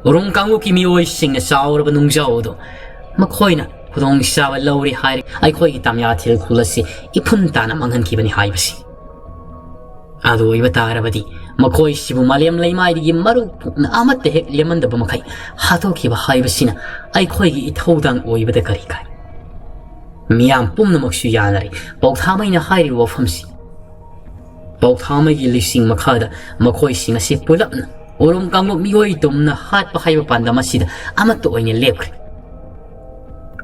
ꯎꯔꯨꯝ ꯀꯥꯡꯂꯨꯞꯀꯤ ꯃꯤꯑꯣꯏꯁꯤꯡꯅ ꯆꯥꯎꯔꯕ ꯅꯨꯡꯖꯥꯎ ꯑꯗꯨ ꯃꯈꯣꯏꯅ ꯈꯨꯗꯣꯡꯆꯥꯕ ꯂꯧꯔꯦ ꯍꯥꯏꯔꯦ ꯑꯩꯈꯣꯏꯒꯤ ꯇꯝꯌꯥꯊꯦꯜ ꯈꯨꯜ ꯑꯁꯤ ꯏꯐꯨꯟ ꯇꯥꯅ ꯃꯥꯡꯍꯟꯈꯤꯕꯅꯤ ꯍꯥꯏꯕꯁꯤ ꯑꯗꯨ ꯑꯣꯏꯕ ꯇꯥꯔꯕꯗꯤ ꯃꯈꯣꯏꯁꯤꯕꯨ ꯃꯥꯂꯦꯝ ꯂꯩꯃꯥꯏꯗꯒꯤ ꯃꯔꯨ ꯐꯨꯛꯅ ꯑꯃꯠꯇ ꯍꯦꯛ ꯂꯦꯝꯍꯟꯗꯕ ꯃꯈꯩ ꯍꯥꯠꯇꯣꯛꯈꯤꯕ ꯍꯥꯏꯕꯁꯤꯅ ꯑꯩꯈꯣꯏꯒꯤ ꯏꯊꯧꯗꯥꯡ ꯑꯣꯏꯕꯗ ꯀꯔꯤ ꯀꯥꯏ ꯃꯤꯌꯥꯝ ꯄꯨꯝꯅꯃꯛꯁꯨ ꯌꯥꯅꯔꯦ ꯄꯥꯎꯊꯥꯃꯩꯅ ꯍꯥꯏꯔꯤꯕ ꯋꯥꯐꯝꯁꯤ ꯄꯥꯎꯊꯥꯃꯩꯒꯤ ꯂꯤꯁꯤꯡ ꯃꯈꯥꯗ ꯃꯈꯣꯏꯁꯤꯡ ꯑꯁꯤ ꯄꯨꯂꯞꯅ ꯎꯔꯨꯝ ꯀꯥꯡꯂꯨꯞ ꯃꯤꯑꯣꯏ ꯇꯨꯝꯅ ꯍꯥꯠꯄ ꯍꯥꯏꯕ ꯄꯥꯟꯗꯝ ꯑꯁꯤꯗ ꯑꯃꯠꯇ ꯑꯣꯏꯅ ꯂꯦꯞꯈ꯭ꯔꯦ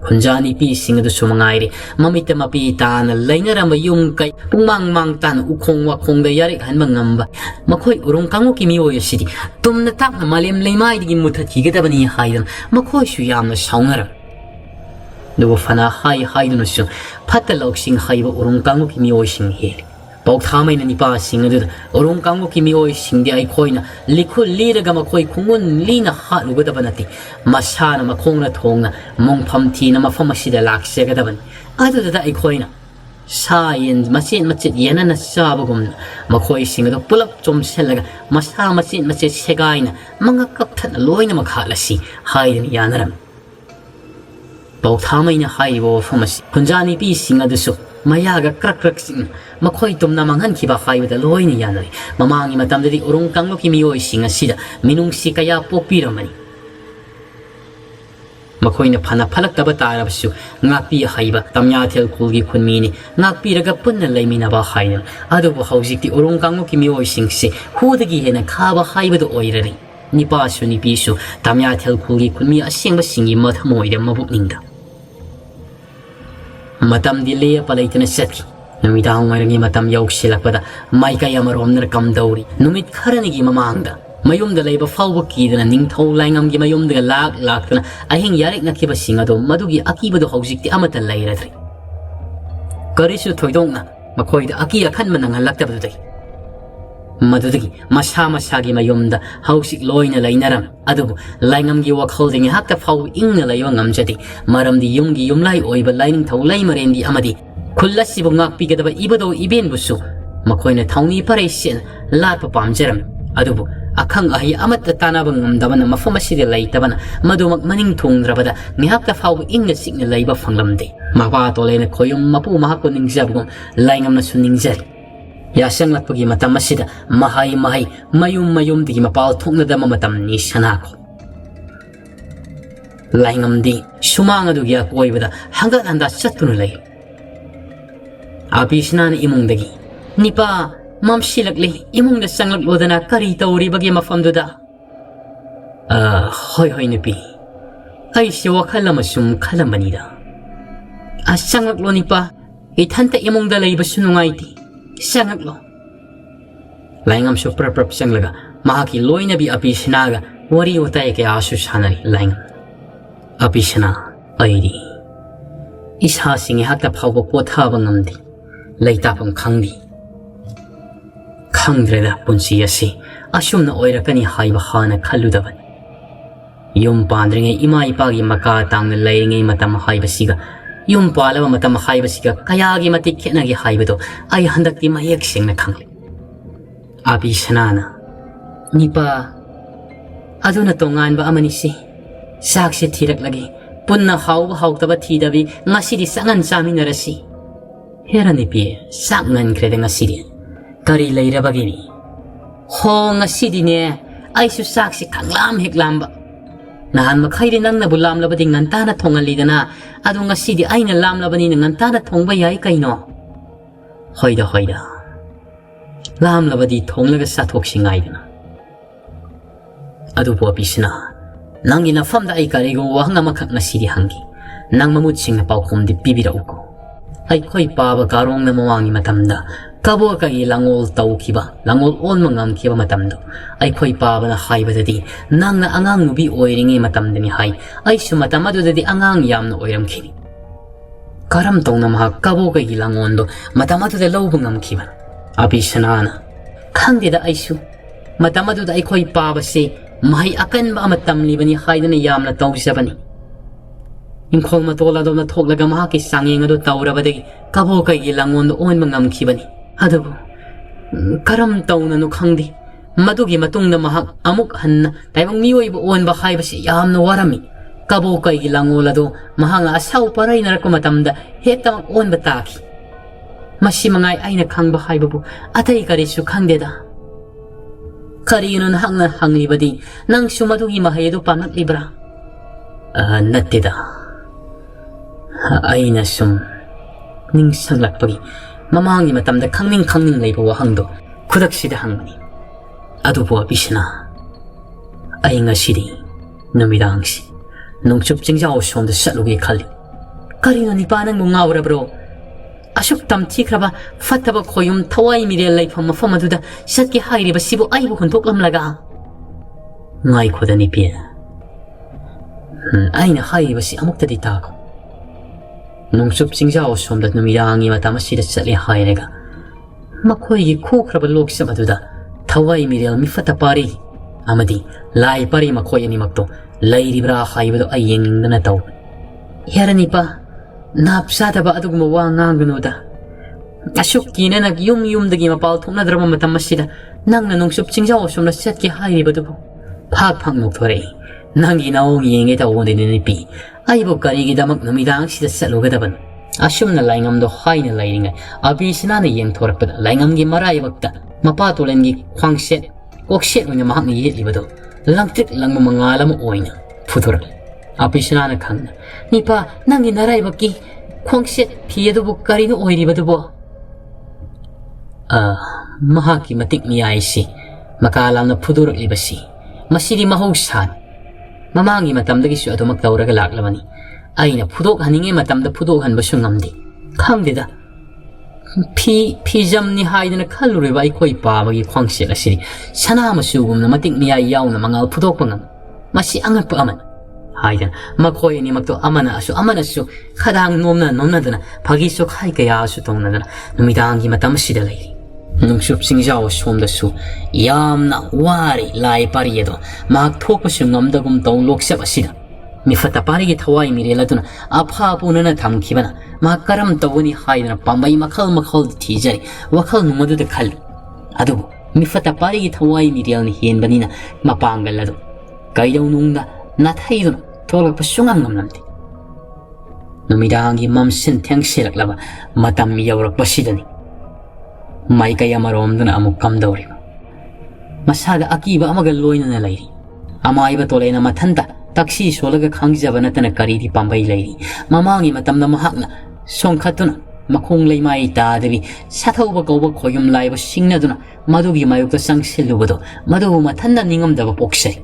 ꯈꯨꯟꯖꯥ ꯅꯤꯄꯤꯁꯤꯡ ꯑꯗꯨꯁꯨ ꯃꯉꯥꯏꯔꯦ ꯃꯃꯤꯠꯇ ꯃꯄꯤ ꯇꯥꯅ ꯂꯩꯅꯔꯝꯕ ꯌꯨꯝ ꯀꯩ ꯄꯨꯡꯃꯥꯡ ꯇꯥꯅ ꯎꯈꯣꯡ ꯋꯥꯈꯣꯡꯗ ꯌꯥꯔꯤꯛꯍꯟꯕ ꯉꯝꯕ ꯃꯈꯣꯏ ꯎꯔꯨꯝ ꯀꯥꯡꯂꯨꯞꯀꯤ ꯃꯤꯑꯣꯏ ꯑꯁꯤꯗꯤ ꯇꯨꯝꯅ ꯇꯥꯛꯅ ꯃꯥꯂꯦꯝ ꯂꯩꯃꯥꯏꯗꯒꯤ ꯃꯨꯠꯊꯠꯈꯤꯒꯗꯕꯅꯤ ꯍꯥꯏꯗꯨꯅ ꯃꯈꯣꯏꯁꯨ ꯌꯥꯝꯅ ꯁꯥꯎꯅꯔꯝ ꯑꯗꯨꯕꯨ ꯐꯅ ꯍꯥꯏꯗꯨꯅꯁꯨ ꯐꯠꯇ ꯂꯧꯁꯤꯡ ꯍꯩꯕ ꯎꯔꯨꯝ ꯀꯥꯡꯂꯨꯞꯀꯤ ꯃꯤꯑꯣꯏꯁꯤꯡ ꯍꯦꯜꯂꯤ ꯄꯥꯎꯊꯥꯃꯩꯅ ꯅꯤꯄꯥꯁꯤꯡ ꯑꯗꯨꯗ ꯎꯔꯨꯝ ꯀꯥꯡꯂꯨꯞꯀꯤ ꯃꯤꯑꯣꯏꯁꯤꯡꯗꯤ ꯑꯩꯈꯣꯏꯅ ꯂꯤꯈꯨꯜ ꯂꯤꯔꯒ ꯃꯈꯣꯏ ꯈꯨꯡꯒꯨꯟ ꯂꯤꯅ ꯍꯥꯠꯂꯨꯒꯗꯕ ꯅꯠꯇꯦ ꯃꯁꯥꯅ ꯃꯈꯣꯡꯅ ꯊꯣꯡꯅ ꯃꯣꯡꯐꯝ ꯊꯤꯅ ꯃꯐꯝ ꯑꯁꯤꯗ ꯂꯥꯛꯆꯒꯗꯕꯅꯤ ꯑꯗꯨꯗ ꯑꯩꯈꯣꯏꯅ ꯁꯥ ꯌꯦꯟ ꯃꯆꯦꯠ ꯌꯦꯟꯅꯅ ꯆꯥꯕꯒꯨꯝꯅ ꯃꯈꯣꯏꯁꯤꯡ ꯑꯗꯨ ꯄꯨꯂꯞ ꯆꯣꯝꯁꯤꯜꯂꯒ ꯃꯁꯥ ꯃꯆꯦꯠ ꯁꯦꯒꯥꯏꯅ ꯃꯉꯛ ꯀꯛꯊꯠꯅ ꯂꯣꯏꯅꯃꯛ ꯍꯥꯠꯂꯁꯤ ꯍꯥꯏꯗꯨꯅ ꯌꯥꯅꯔꯝꯃꯤ ꯄꯥꯎꯊꯥꯃꯩꯅ ꯍꯥꯏꯔꯤꯕ ꯋꯥꯐꯝ ꯑꯁꯤ ꯈꯨꯟꯖꯥ ꯅꯤꯄꯤꯁꯤꯡ ꯑꯗꯨꯁꯨ ꯃꯌꯥꯒ ꯀ꯭ꯔꯛ ꯆꯤꯡꯅ ꯃꯈꯣꯏ ꯇꯨꯝꯅ ꯃꯥꯡꯍꯟꯈꯤꯕ ꯍꯥꯏꯕꯗ ꯂꯣꯏꯅ ꯌꯥꯅꯔꯤ ꯃꯃꯥꯡꯒꯤ ꯃꯇꯝꯗꯗꯤ ꯎꯔꯨꯝ ꯀꯥꯡꯂꯨꯞꯀꯤ ꯃꯤꯑꯣꯏꯁꯤꯡ ꯑꯁꯤꯗ ꯃꯤꯅꯨꯡꯁꯤ ꯀꯌꯥ ꯄꯣꯛꯄꯤꯔꯝꯕꯅꯤ ꯃꯈꯣꯏꯅ ꯐꯅ ꯐꯠꯂꯛꯇꯕ ꯇꯥꯔꯕꯁꯨ ꯉꯥꯛꯄꯤ ꯍꯩꯕ ꯇꯝꯌꯥꯊꯦꯜ ꯈꯨꯜꯒꯤ ꯈꯨꯟꯃꯤꯅꯤ ꯉꯥꯛꯄꯤꯔꯒ ꯄꯨꯟꯅ ꯂꯩꯃꯤꯟꯅꯕ ꯍꯥꯏꯅ ꯑꯗꯨꯕꯨ ꯍꯧꯖꯤꯛꯇꯤ ꯎꯔꯨꯝ ꯀꯥꯡꯂꯨꯞꯀꯤ ꯃꯤꯑꯣꯏꯁꯤꯡꯁꯦ ꯍꯨꯗꯒꯤ ꯍꯦꯟꯅ ꯈꯥꯕ ꯍꯥꯏꯕꯗꯨ ꯑꯣꯏꯔꯔꯤ ꯅꯤꯄꯥꯁꯨ ꯅꯤꯄꯤꯁꯨ ꯇꯝꯌꯥꯊꯦꯜ ꯈꯨꯜꯒꯤ ꯈꯨꯟꯃꯤ ꯑꯁꯦꯡꯕꯁꯤꯡꯒꯤ ꯃꯊꯃꯣꯏꯗ ꯃꯕꯨꯛꯅꯤꯡꯗ ꯃꯇꯝꯗꯤ ꯂꯦꯞꯄ ꯂꯩꯇꯅ ꯆꯠꯈꯤ ꯅꯨꯃꯤꯗꯥꯡ ꯋꯥꯏꯔꯝꯒꯤ ꯃꯇꯝ ꯌꯧꯁꯤꯜꯂꯛꯄꯗ ꯃꯥꯏꯀꯩ ꯑꯃꯔꯣꯝꯗ ꯀꯝꯗꯧꯔꯤ ꯅꯨꯃꯤꯠ ꯈꯔꯅꯤꯒꯤ ꯃꯃꯥꯡꯗ ꯃꯌꯨꯝꯗ ꯂꯩꯕ ꯐꯥꯎꯕ ꯀꯤꯗꯅ ꯅꯤꯡꯊꯧ ꯂꯥꯏꯉꯝꯒꯤ ꯃꯌꯨꯝꯗꯒ ꯂꯥꯛꯇꯅ ꯑꯍꯤꯡ ꯌꯥꯔꯦꯛꯅꯈꯤꯕꯁꯤꯡ ꯑꯗꯨ ꯃꯗꯨꯒꯤ ꯑꯀꯤꯕꯗꯨ ꯍꯧꯖꯤꯛꯇꯤ ꯑꯃꯠꯇ ꯂꯩꯔꯗ꯭ꯔꯤ ꯀꯔꯤꯁꯨ ꯊꯣꯏꯗꯣꯛꯅ ꯃꯈꯣꯏꯗ ꯑꯀꯤ ꯑꯈꯟꯕ ꯅꯪꯍꯜꯂꯛꯇꯕꯗꯨꯗꯒꯤ ꯃꯁꯥꯒꯤ ꯃꯌꯨꯝꯗ ꯍꯧꯖꯤꯛ ꯂꯣꯏꯅ ꯂꯩꯅꯔꯝ ꯑꯗꯨꯕꯨ ꯂꯥꯏꯉꯝꯒꯤ ꯋꯥꯈꯜꯗ ꯉꯥꯏꯍꯥꯛꯇ ꯐꯥꯎꯕ ꯏꯪꯅ ꯂꯩꯕ ꯉꯝꯖꯗꯦ ꯃꯔꯝꯗꯤ ꯌꯨꯝꯒꯤ ꯌꯨꯝꯂꯥꯏ ꯑꯣꯏꯕ ꯂꯥꯏꯅꯤꯡꯊꯧ ꯂꯩꯃꯔꯦꯟꯕꯤ ꯑꯃꯗꯤ ꯈꯨꯜ ꯑꯁꯤꯕꯨ ꯉꯥꯛꯄꯤꯒꯗꯕ ꯏꯕꯨꯙꯧ ꯏꯕꯦꯟꯕꯨꯁꯨ ꯃꯈꯣꯏꯅ ꯊꯧꯅꯤ ꯐꯔꯩ ꯁꯦꯠꯅ ꯂꯥꯠꯄ ꯄꯥꯝꯖꯔꯝꯃꯤ ꯑꯗꯨꯕꯨ ꯑꯈꯪ ꯑꯍꯩ ꯑꯃꯠꯇ ꯇꯥꯟꯅꯕ ꯉꯝꯗꯕꯅ ꯃꯐꯝ ꯑꯁꯤꯗ ꯂꯩꯇꯕꯅ ꯃꯗꯨꯃꯛ ꯃꯅꯤꯡ ꯊꯨꯡꯗ꯭ꯔꯕꯗ ꯉꯥꯏꯍꯥꯛꯇ ꯐꯥꯎꯕ ꯏꯪꯅ ꯆꯤꯛꯅ ꯂꯩꯕ ꯐꯪꯂꯝꯗꯦ ꯃꯄꯥ ꯇꯣꯂꯦꯅ ꯈꯣꯌꯨꯝ ꯃꯄꯨ ꯃꯍꯥꯛꯄꯨ ꯅꯤꯡꯖꯕꯒꯨꯝ ꯂꯥꯏꯉꯝꯅꯁꯨ ꯅꯤꯡꯖꯔꯤ ꯌꯥꯆꯪꯂꯛꯄꯒꯤ ꯃꯇꯝ ꯑꯁꯤꯗ ꯃꯍꯩ ꯃꯌꯨꯝꯗꯒꯤ ꯃꯄꯥꯜ ꯊꯣꯛꯅꯗꯕ ꯃꯇꯝꯅꯤ ꯁꯅꯥꯈꯣ ꯂꯥꯏꯉꯝꯗꯤ ꯁꯨꯃꯥꯡ ꯑꯗꯨꯒꯤ ꯑꯀꯣꯏꯕꯗ ꯍꯪꯒꯠ ꯍꯟꯗꯥ ꯆꯠꯇꯨꯅ ꯂꯩ ꯑꯕꯤꯁꯅꯥꯅ ꯏꯃꯨꯡꯗꯒꯤ ꯅꯤꯄꯥ ꯃꯝꯁꯤꯜꯂꯛꯂꯤ ꯏꯃꯨꯡꯗ ꯆꯪꯂꯛꯂꯣꯗꯅ ꯀꯔꯤ ꯇꯧꯔꯤꯕꯒꯦ ꯃꯐꯝꯗꯨꯗ ꯍꯣꯏ ꯅꯨꯄꯤ ꯑꯩꯁꯦ ꯋꯥꯈꯜ ꯑꯃ ꯁꯨꯝ ꯈꯜꯂꯝꯕꯅꯤꯗ ꯆꯪꯂꯛꯂꯣ ꯅꯤꯄꯥ ꯏꯊꯟꯇ ꯏꯃꯨꯡꯗ ꯂꯩꯕꯁꯨ ꯅꯨꯡꯉꯥꯏꯇꯦ ꯆꯪꯂꯛꯂꯣ ꯂꯥꯏꯉꯝꯁꯨ ꯄ꯭ꯔꯞ ꯆꯪꯂꯒ ꯃꯍꯥꯛꯀꯤ ꯂꯣꯏꯅꯕꯤ ꯑꯕꯤꯁꯅꯥꯒ ꯋꯥꯔꯤ ꯋꯥꯇꯥꯏ ꯀꯌꯥꯁꯨ ꯁꯥꯟꯅꯔꯤ ꯂꯥꯏꯉꯝ ꯑꯕꯤꯁꯅꯥ ꯑꯩꯗꯤ ꯏꯁꯥꯁꯤ ꯉꯥꯏꯍꯥꯛꯇ ꯐꯥꯎꯕ ꯄꯣꯊꯥꯕ ꯉꯝꯗꯦ ꯂꯩꯇꯥꯐꯝ ꯈꯪꯗ꯭ꯔꯦꯗ ꯄꯨꯟꯁꯤ ꯑꯁꯤ ꯑꯁꯨꯝꯅ ꯑꯣꯏꯔꯛꯀꯅꯤ ꯍꯥꯏꯕ ꯍꯥꯟꯅ ꯈꯜꯂꯨꯗꯕꯅꯤ ꯌꯨꯝ ꯄꯥꯟꯗ꯭ꯔꯤꯉꯩ ꯏꯃꯥ ꯏꯄꯥꯒꯤ ꯃꯀꯥ ꯇꯥꯡꯅ ꯂꯩꯔꯤꯉꯩ ꯃꯇꯝ ꯍꯥꯏꯕꯁꯤꯒ ꯌꯨꯝ ꯄꯥꯜꯂꯕ ꯃꯇꯝ ꯍꯥꯏꯕꯁꯤꯒ ꯀꯌꯥꯒꯤ ꯃꯇꯤꯛ ꯈꯦꯠꯅꯒꯦ ꯍꯥꯏꯕꯗꯣ ꯑꯩ ꯍꯟꯗꯛꯇꯤ ꯃꯌꯦꯛ ꯁꯦꯡꯅ ꯈꯪꯂꯦ ꯑꯕꯤꯁꯅꯥꯅ ꯅꯤꯄꯥ ꯑꯗꯨꯅ ꯇꯣꯉꯥꯟꯕ ꯑꯃꯅꯤꯁꯤ ꯆꯥꯛꯁꯦ ꯊꯤꯔꯛꯂꯒꯦ ꯄꯨꯟꯅ ꯍꯥꯎꯕ ꯍꯥꯎꯇꯕ ꯊꯤꯗꯕꯤ ꯉꯁꯤꯗꯤ ꯆꯉꯟ ꯆꯥꯃꯤꯟꯅꯔꯁꯤ Herani pi sak ngan krede ngasidi kari leirabagini ho ngasidi ne ai su sak si khanglam heklam ba nahan makhairi nang na bulam labadi nganta na thongali dana adu ngasidi aina lam labani nganta na thongba yai kaino hoida lam labadi thonglaga sathok singai dana adu po pisna nangi na famda ai kari go wahanga makhak ngasidi hangi nang mamut sing na pau khom di pibira uko ai khoi paba karong na mawangi matamda kabo ka ilangol tau kiba langol on mangam kiba matamdo ai khoi paba na haiba dadi nang na angang nubi oiringi matamdani hai ai su matamadu dadi angang yam no oiram khini karam tong na ma kabo ka ilangon do matamadu de lobu ngam kiba abi sanana khangde da ai su matamadu da ai khoi paba se mai akan ba matam libani haidana yam na tau sabani Ingkol matola do na thok laga maha ki sangeng ado taurabadagi kabo kai ilangon do on mangam khibani adabu karam tauna no khangdi madugi matung na maha amuk hanna taibang mioi bo on ba hai basi yam no warami kabo kai ilangola do maha nga asau parai na ko matamda hetam on ba taki masi mangai aina khang ba hai babu atai kari su khangde da kari non hangna hangli badi nang sumadugi mahai do panak libra nattida aina sum ning sanglakpagi mamangi matamda khangning leiba wahangdo khudak sida hangmani adubo bisna ainga sidi numidangsi nungchup jingjao somda satlugi khali karino nipanang mo ngawra bro asuk tam thikraba fataba khoyum thawai mirel leifam mafam aduda satki hairiba sibu aibu hunthoklam laga ngai khodani pe aina hairiba si amuktadi tako nungsup jingjao somda numidangi matamasida satli hairega makhoi khu khraba loksam aduda thawai mirel mi fata pari amadi lai pari makhoi ani makto lairibra haibado ayengdana taw yarani pa napsada ba adugma wa ngangnuda asuk kina nag yum dagi mapal thomna drama matamasida nangna nungsup jingjao somda satki hairibadu phak phang nokthore nangi naong yenge ta wonde ni pi aibo karigi damak numidang sida salugadabana asumna laingam do haina lairinga abisna na yeng thorapda laingam gi marai wakta mapa tolengi khwangset kokset oina mahak ni yelibado langtik langma mangalam oina futhura abisna na khangna nipa nangi narai bakki khwangset phiedu bu karino oiribadu bo mahaki matik ni aisi makalam na fudurak libasi masidi mahausan mamangi matamdagi su adumak tauraga laklabani aina phudok haninge matamda phudok hanbasu ngamdi khangdeda phi jamni haidana khalureba ai khoi pabagi khwangse asiri sana masugumna matik ni ai yauna mangal phudok pangam masi angap aman haidana makhoi ni makto amana su khadang nomna dana phagi so khai kaya su tongnadana numidangi matam sida lai nungsup singjao somda su yamna wari lai pariyedo mak thokpa su ngamdagum tong loksap asida mi fata pari gi thawai mi reladuna apha punana thamkhibana ma karam tawani haidana pambai makhal thijari wakhal numadu de khal adu mi fata pari gi thawai mi real ni hen banina mapangal adu kaidau nungna na thaiduna tholak pa sungam ngamlamti numidangi mamsin thengselak laba matam yawrak pasidani mai kaya marom duna amuk kam dawri masada akiba amagal loina na lairi amaiba tolena mathanta taxi solaga khangjaba natana karidi pambai lairi mamangi matamna mahakna songkhatuna makhong leimai ta devi sathauba gauba khoyum laiba singna duna madugi mayukta sangsilubado madu mathanna ningam daba poksai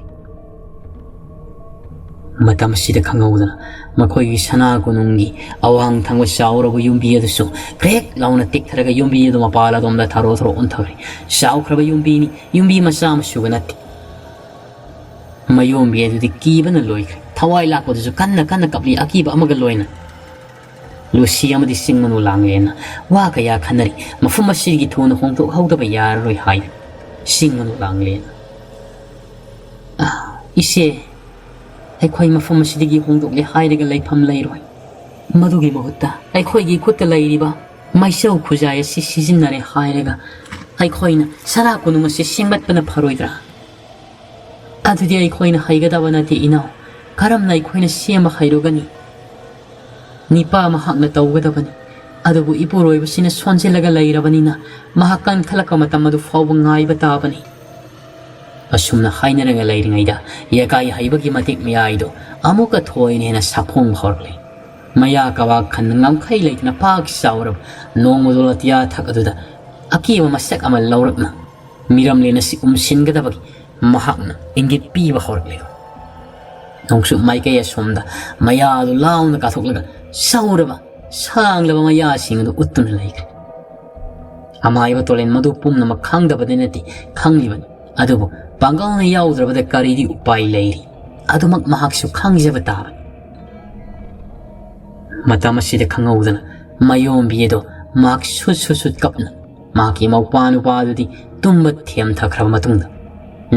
matam sida khangawdana makhoi sana gunungi awang thangwa saurabu yumbi adusu krek launa tik tharaga yumbi adu mapala domda tharo onthari sau khraba yumbi masam suganati mayombi adu dikibana loik thawai lakwa du kanna kapli akiba amaga loina lusi amadi singmanu langlena wa kaya khanari mafum asigi thona hongtok hawdaba yar roi hai singmanu langlena ise aikhoi mafam asidigi hongdokle hairaga leifam leiroi madugi mahutta aikhoi gi khutta leiriba maisau khujaya si sijinnare hairaga aikhoina sara kununga si singbatpana pharoidra adudi aikhoina haigadawa nati inau karamna aikhoina sema hairogani nipa mahakna tawgadabani ꯑꯗꯨꯕꯨ ꯏꯄꯨꯔꯣꯏꯕꯁꯤꯅ ꯁꯣꯟꯖꯤꯜꯂꯒ ꯂꯩꯔꯕꯅꯤꯅ ꯃꯍꯥꯛ ꯀꯟꯈꯠꯂꯛꯄ ꯃꯇꯝ ꯑꯗꯨ ꯐꯥꯎꯕ ꯉꯥꯏꯕ ꯇꯥꯕꯅꯤ ꯑꯁꯨꯝꯅ ꯍꯥꯏꯅꯔꯒ ꯂꯩꯔꯤꯉꯩꯗ ꯌꯥꯀꯥꯏ ꯍꯩꯕꯒꯤ ꯃꯇꯤꯛ ꯃꯌꯥꯏꯗꯣ ꯑꯃꯨꯛꯀ ꯊꯣꯏꯅ ꯍꯦꯟꯅ ꯁꯥꯐꯣꯡꯕ ꯍꯧꯔꯛꯂꯤ ꯃꯌꯥ ꯀꯋꯥ ꯈꯟꯅ ꯉꯝꯈꯩ ꯂꯩꯇꯅ ꯄꯥꯛ ꯆꯥꯎꯔꯕ ꯅꯣꯡꯃꯗꯣꯜ ꯑꯇꯤꯌꯥ ꯊꯛ ꯑꯗꯨꯗ ꯑꯀꯤꯕ ꯃꯁꯛ ꯑꯃ ꯂꯧꯔꯛꯅ ꯃꯤꯔꯝꯂꯦꯟ ꯑꯁꯤ ꯎꯝꯁꯤꯟꯒꯗꯕꯒꯤ ꯃꯍꯥꯛꯅ ꯏꯪꯒꯤꯠ ꯄꯤꯕ ꯍꯧꯔꯛꯂꯤ ꯅꯣꯡꯆꯨꯞ ꯃꯥꯏꯀꯩ ꯑꯁꯣꯝꯗ ꯃꯌꯥ ꯑꯗꯨ ꯂꯥꯎꯅ ꯀꯥꯊꯣꯛꯂꯒ ꯁꯧꯔꯕ ꯁꯥꯡꯂꯕ ꯃꯌꯥꯁꯤꯡ ꯑꯗꯨ ꯎꯠꯇꯨꯅ ꯂꯩꯈ꯭ꯔꯦ ꯑꯃꯥꯏꯕ ꯇꯣꯂꯦꯟ ꯃꯗꯨ ꯄꯨꯝꯅꯃꯛ ꯈꯪꯗꯕꯗꯤ ꯅꯠꯇꯦ ꯈꯪꯂꯤꯕꯅꯤ ꯑꯗꯨꯕꯨ ꯄꯥꯡꯒꯜꯅ ꯌꯥꯎꯗ꯭ꯔꯕꯗ ꯀꯔꯤꯗꯤ ꯎꯄꯥꯏ ꯂꯩꯔꯤ ꯑꯗꯨꯃꯛ ꯃꯍꯥꯛꯁꯨ ꯈꯪꯖꯕ ꯇꯥꯕꯅꯤ ꯃꯇꯝ ꯑꯁꯤꯗ ꯈꯪꯍꯧꯗꯅ ꯃꯌꯣꯝꯕꯤ ꯑꯗꯣ ꯃꯍꯥꯛ ꯁꯨꯠ ꯀꯞꯅ ꯃꯍꯥꯛꯀꯤ ꯃꯧꯄꯥ ꯅꯨꯄꯥ ꯑꯗꯨꯗꯤ ꯇꯨꯝꯕ ꯊꯦꯝꯊꯈ꯭ꯔꯕ ꯃꯇꯨꯡꯗ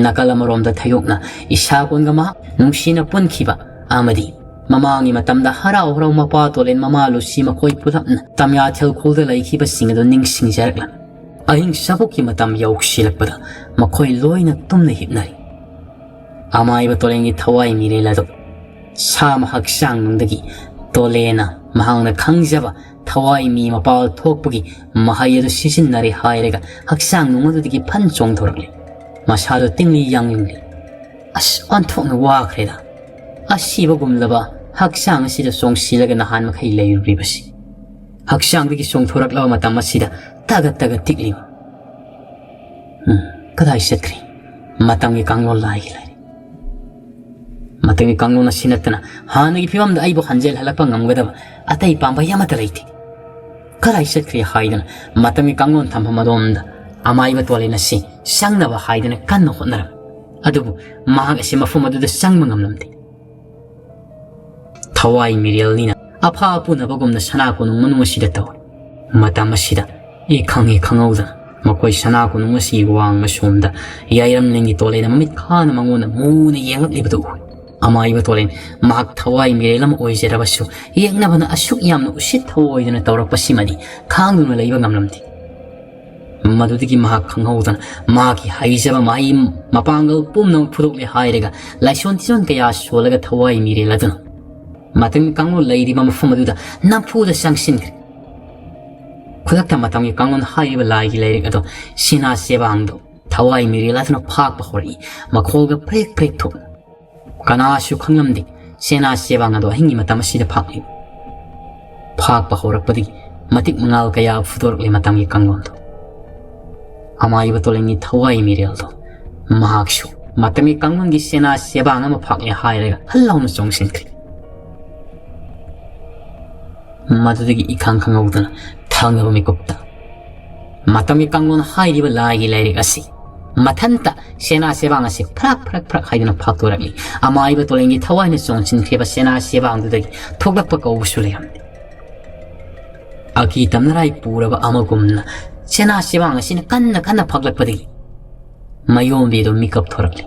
ꯅꯥꯀꯜ ꯑꯃꯔꯣꯝꯗ ꯊꯩꯗꯣꯛꯅ ꯏꯁꯥꯀꯣꯟꯒ ꯃꯍꯥꯛ ꯅꯨꯡꯁꯤꯅ ꯄꯨꯟꯈꯤꯕ ꯑꯃꯗꯤ ꯃꯃꯥꯡꯒꯤ ꯃꯇꯝꯗ ꯍꯔꯥꯎ ꯍꯔꯥꯎ ꯃꯄꯥ ꯇꯣꯂꯦꯟ ꯃꯃꯥ ꯂꯨꯁꯤ ꯃꯈꯣꯏ ꯄꯨꯂꯞꯅ ꯇꯝꯌꯥꯊꯦꯜꯈꯣꯜꯗ ꯂꯩꯈꯤꯕꯁꯤꯡ ꯑꯗꯨ ꯅꯤꯡꯁꯤꯡꯖꯔꯛꯂꯝꯃꯤ ꯑꯍꯤꯡ ꯁꯥꯕꯨꯛꯀꯤ ꯃꯇꯝ ꯌꯧꯁꯤꯜꯂꯛꯄꯗ ꯃꯈꯣꯏ ꯂꯣꯏꯅ ꯇꯨꯝꯅ ꯍꯤꯞꯅꯔꯤ ꯑꯃꯥꯏꯕ ꯇꯣꯂꯦꯟꯒꯤ ꯊꯋꯥꯏ ꯃꯤꯔꯦꯜ ꯑꯗꯨ ꯁꯥꯃ ꯍꯛꯆꯥꯡꯅꯨꯡꯗꯒꯤ ꯇꯣꯂꯦꯟꯅ ꯃꯍꯥꯛꯅ ꯈꯪꯖꯕ ꯊꯋꯥꯏ ꯃꯤ ꯃꯄꯥꯜ ꯊꯣꯛꯄꯒꯤ ꯃꯍꯩ ꯑꯗꯨ ꯁꯤꯖꯤꯟꯅꯔꯦ ꯍꯥꯏꯔꯒ ꯍꯛꯆꯥꯡꯅꯨꯡ ꯑꯗꯨꯗꯒꯤ ꯐꯟ ꯆꯣꯡꯊꯣꯔꯛꯂꯤ ꯃꯁꯥꯗꯨ ꯇꯤꯡꯂꯤ ꯌꯥꯡꯂꯤ ꯑꯁ ꯑꯣꯟꯊꯣꯛꯅ ꯋꯥꯈ꯭ꯔꯦꯗ ꯑꯁꯤꯕꯒꯨꯝꯂꯕ ꯍꯛꯆꯥꯡ ꯑꯁꯤꯗ ꯆꯣꯡꯁꯤꯜꯂꯒ ꯅꯍꯥꯟ ꯃꯈꯩ ꯂꯩꯔꯨꯔꯤꯕꯁꯤ ꯍꯛꯆꯥꯡꯗꯒꯤ ꯆꯣꯡꯊꯣꯔꯛꯂꯕ ꯃꯇꯝ ꯑꯁꯤꯗ ꯇꯒꯠ ꯇꯤꯛꯂꯤꯕ ꯀꯗꯥꯏ ꯆꯠꯈ꯭ꯔꯤ ꯃꯇꯝꯒꯤ ꯀꯥꯡꯂꯣꯟ ꯂꯥꯏꯒꯤ ꯂꯩꯔꯤ ꯃꯇꯝꯒꯤ ꯀꯥꯡꯂꯣꯟ ꯑꯁꯤ ꯅꯠꯇꯅ ꯍꯥꯟꯅꯒꯤ ꯐꯤꯕꯝꯗ ꯑꯩꯕꯨ ꯍꯟꯖꯤꯜꯍꯜꯂꯛꯄ ꯉꯝꯒꯗꯕ ꯑꯇꯩ ꯄꯥꯝꯕꯩ ꯑꯃꯠꯇ ꯂꯩꯇꯦ ꯀꯗꯥꯏ ꯆꯠꯈ꯭ꯔꯤ ꯍꯥꯏꯗꯨꯅ ꯃꯇꯝꯒꯤ ꯀꯥꯡꯂꯣꯟ ꯊꯝꯐꯝ ꯑꯗꯣꯝꯗ ꯑꯃꯥꯏꯕ ꯇꯣꯂꯦꯟ ꯑꯁꯤ ꯆꯪꯅꯕ ꯍꯥꯏꯗꯨꯅ ꯀꯟꯅ ꯍꯣꯠꯅꯔꯝꯃꯤ ꯑꯗꯨꯕꯨ ꯃꯍꯥꯛ ꯑꯁꯤ ꯃꯐꯝ ꯑꯗꯨꯗ ꯆꯪꯕ ꯉꯝꯂꯝꯗꯦ ꯊꯋꯥꯏ ꯃꯤꯔꯦꯜꯅꯤꯅ ꯑꯐꯥ ꯑꯄꯨꯅꯕꯒꯨꯝꯅ ꯁꯅꯥ ꯀꯣꯅꯨꯡ ꯃꯅꯨꯡ ꯑꯁꯤꯗ ꯇꯧꯔꯤ ꯃꯇꯝ ꯑꯁꯤꯗ ꯈꯪꯍꯧꯗꯅ ꯃꯈꯣꯏ ꯁꯅꯥ ꯀꯣꯅꯨꯡ ꯑꯁꯤ ꯋꯥꯡꯃ ꯁꯣꯝꯗ ꯌꯥꯏꯔꯝꯂꯦꯟꯒꯤ ꯇꯣꯂꯦꯟ ꯃꯃꯤꯠ ꯈꯥꯅ ꯃꯉꯣꯟꯗ ꯃꯨꯅ ꯌꯦꯡꯂꯛꯂꯤꯕꯗꯨ ꯎꯏ ꯑꯃꯥꯏꯕ ꯇꯣꯂꯦꯟ ꯃꯍꯥꯛ ꯊꯋꯥꯏ ꯃꯤꯔꯦꯜ ꯑꯃ ꯑꯣꯏꯖꯔꯕꯁꯨ ꯌꯦꯛꯅꯕꯅ ꯑꯁꯨꯛ ꯌꯥꯝꯅ ꯎꯁꯤꯠ ꯊꯑꯣꯏꯗꯅ ꯇꯧꯔꯛꯄꯁꯤꯃꯗꯤ ꯈꯥꯡꯗꯨꯅ ꯂꯩꯕ ꯉꯝꯂꯝꯗꯦ ꯃꯗꯨꯗꯒꯤ ꯃꯍꯥꯛ ꯈꯪꯍꯧꯗꯅ ꯃꯍꯥꯛꯀꯤ ꯍꯩꯖꯕ ꯃꯍꯩ ꯃꯄꯥꯡꯒꯜ ꯄꯨꯝꯅꯃꯛ ꯐꯨꯗꯣꯛꯂꯦ ꯍꯥꯏꯔꯒ ꯂꯥꯏꯁꯣꯟ ꯇꯤꯖꯣꯟ ꯀꯌꯥ ꯁꯣꯜꯂꯒ ꯊꯋꯥꯏ ꯃꯤꯔꯦꯜ ꯑꯗꯨꯅ ꯃꯇꯝꯒꯤ ꯀꯥꯡꯂꯣꯟ ꯂꯩꯔꯤꯕ ꯃꯐꯝ ꯑꯗꯨꯗ ꯅꯝꯐꯨꯗ ꯆꯪꯁꯤꯟꯈ꯭ꯔꯦ ꯈꯨꯗꯛꯇ ꯃꯇꯝꯒꯤ ꯀꯥꯡꯂꯣꯟ ꯍꯥꯏꯔꯤꯕ ꯂꯥꯏꯒꯤ ꯂꯥꯏꯔꯤꯛ ꯑꯗꯣ ꯁꯤꯅꯥ ꯆꯦꯕꯥꯡꯗꯣ ꯊꯋꯥꯏ ꯃꯤꯔꯦꯜ ꯑꯗꯨꯅ ꯐꯥꯛꯄ ꯍꯧꯔꯛꯏ ꯃꯈꯣꯜꯒ ꯄ꯭ꯔꯦꯛ ꯊꯣꯛꯅ ꯀꯅꯥꯁꯨ ꯈꯪꯂꯝꯗꯦ ꯁꯦꯅꯥ ꯆꯦꯕꯥꯡ ꯑꯗꯣ ꯑꯍꯤꯡꯒꯤ ꯃꯇꯝ ꯑꯁꯤꯗ ꯐꯥꯛꯄ ꯍꯧꯔꯛꯄꯗꯒꯤ ꯃꯇꯤꯛ ꯃꯉꯥꯜ ꯀꯌꯥ ꯐꯨꯗꯣꯔꯛꯂꯦ ꯃꯇꯝꯒꯤ ꯀꯥꯡꯂꯣꯟꯗꯣ ꯑꯃꯥꯏꯕ ꯇꯣꯂꯦꯟꯒꯤ ꯊꯋꯥꯏ ꯃꯤꯔꯦꯜꯗꯣ ꯃꯍꯥꯛꯁꯨ ꯃꯇꯝꯒꯤ ꯀꯥꯡꯂꯣꯟꯒꯤ ꯁꯦꯅꯥ ꯆꯦꯕꯥꯡ ꯑꯃ ꯐꯥꯛꯂꯦ ꯍꯥꯏꯔꯒ ꯍꯜꯂꯥꯎꯅ ꯆꯣꯡꯁꯤꯟꯈ꯭ꯔꯦ ꯃꯗꯨꯗꯒꯤ ꯈꯪꯍꯧꯗꯅ ꯊꯪꯅꯕ ꯃꯤꯀꯨꯞꯇ ꯃꯇꯝꯒꯤ ꯀꯥꯡꯂꯣꯟ ꯍꯥꯏꯔꯤꯕ ꯂꯥꯏꯒꯤ ꯂꯥꯏꯔꯤꯛ ꯑꯁꯤ ꯃꯊꯟꯇ ꯁꯦꯅꯥ ꯆꯦꯕꯥꯡ ꯑꯁꯤ ꯐꯔꯛ ꯍꯥꯏꯗꯨꯅ ꯐꯥꯛꯇꯣꯔꯛꯂꯤ ꯑꯃꯥꯏꯕ ꯇꯣꯂꯦꯟꯒꯤ ꯊꯋꯥꯏꯅ ꯆꯣꯡꯁꯤꯟꯈꯤꯕ ꯁꯦꯅꯥ ꯆꯦꯕꯥꯡꯗꯨꯗꯒꯤ ꯊꯣꯛꯂꯛꯄ ꯀꯧꯕꯁꯨ ꯂꯩꯔꯝꯗꯦ ꯑꯀꯤ ꯇꯝꯅꯔꯥꯏ ꯄꯨꯔꯕ ꯑꯃꯒꯨꯝꯅ ꯁꯦꯅꯥ ꯆꯦꯕꯥꯡ ꯑꯁꯤꯅ ꯀꯟꯅ ꯐꯥꯛꯂꯛꯄꯗꯒꯤ ꯃꯌꯣꯝꯕꯤ ꯑꯗꯨ ꯃꯤꯀꯞ ꯊꯣꯔꯛꯂꯤ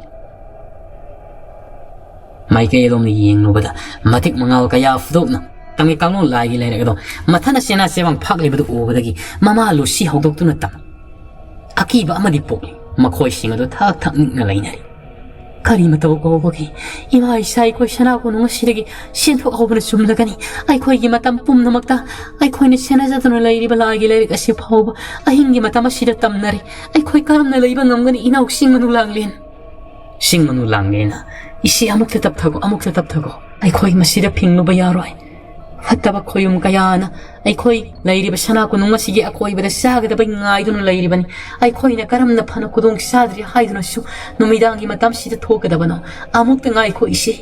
ꯃꯥꯏꯀꯩ ꯑꯗꯣꯝꯗ ꯌꯦꯡꯂꯨꯕꯗ ꯃꯇꯤꯛ ꯃꯉꯥꯜ ꯀꯌꯥ ꯐꯨꯗꯣꯛꯅ ꯇꯝꯒꯤ ꯀꯥꯡꯂꯣꯟ ꯂꯥꯏꯒꯤ ꯂꯩꯔꯛ ꯑꯗꯣ ꯃꯊꯟꯅ ꯁꯦꯅꯥ ꯆꯦꯕꯥꯡ ꯐꯥꯛꯂꯤꯕꯗꯨ ꯎꯕꯗꯒꯤ ꯃꯃꯥ ꯂꯨꯁꯤ ꯍꯧꯗꯣꯛꯇꯨꯅ ꯑꯀꯤꯕ ꯑꯃꯗꯤ ꯄꯣꯛꯂꯤ ꯃꯈꯣꯏꯁꯤꯡ ꯑꯗꯨ ꯊꯛ ꯅꯤꯛꯅ ꯂꯩꯅꯔꯤ ꯀꯔꯤ ꯃꯇꯧ ꯀꯧꯕꯒꯤ ꯏꯃꯥ ꯏꯆꯥ ꯑꯩꯈꯣꯏ ꯁꯅꯥ ꯀꯣꯅꯨꯡ ꯑꯁꯤꯗꯒꯤ ꯁꯦꯟꯊꯣꯛꯍꯧꯕꯅ ꯆꯨꯝꯂꯒꯅꯤ ꯑꯩꯈꯣꯏꯒꯤ ꯃꯇꯝ ꯄꯨꯝꯅꯃꯛꯇ ꯑꯩꯈꯣꯏꯅ ꯁꯦꯟꯅꯖꯗꯨꯅ ꯂꯩꯔꯤꯕ ꯂꯥꯏꯒꯤ ꯂꯥꯏꯔꯤꯛ ꯑꯁꯤ ꯐꯥꯎꯕ ꯑꯍꯤꯡꯒꯤ ꯃꯇꯝ ꯑꯁꯤꯗ ꯇꯝꯅꯔꯤ ꯑꯩꯈꯣꯏ ꯀꯔꯝꯅ ꯂꯩꯕ ꯉꯝꯒꯅꯤ ꯏꯅꯥꯎ ꯁꯤꯡꯃꯅꯨ ꯂꯥꯡꯂꯦꯟ ꯏꯁꯤ ꯑꯃꯨꯛꯇ ꯇꯞꯊꯒꯣ ꯑꯩꯈꯣꯏ ꯃꯁꯤꯗ ꯐꯤꯡꯂꯨꯕ ꯌꯥꯔꯣꯏ ꯐꯠꯇꯕ ꯈꯣꯌꯨꯝ ꯀꯌꯥꯅ ꯑꯩꯈꯣꯏ ꯂꯩꯔꯤꯕ ꯁꯅꯥ ꯀꯣꯅꯨꯡ ꯑꯁꯤꯒꯤ ꯑꯀꯣꯏꯕꯗ ꯆꯥꯒꯗꯕ ꯉꯥꯏꯗꯨꯅ ꯂꯩꯔꯤꯕꯅꯤ ꯑꯩꯈꯣꯏꯅ ꯀꯔꯝꯅ ꯐꯅ ꯈꯨꯗꯣꯡ ꯆꯥꯗ꯭ꯔꯤ ꯍꯥꯏꯗꯨꯅꯁꯨ ꯅꯨꯃꯤꯗꯥꯡꯒꯤ ꯃꯇꯝꯁꯤꯗ ꯊꯣꯛꯀꯗꯕꯅꯣ ꯑꯃꯨꯛꯇ ꯉꯥꯏꯈꯣ ꯏꯁꯤ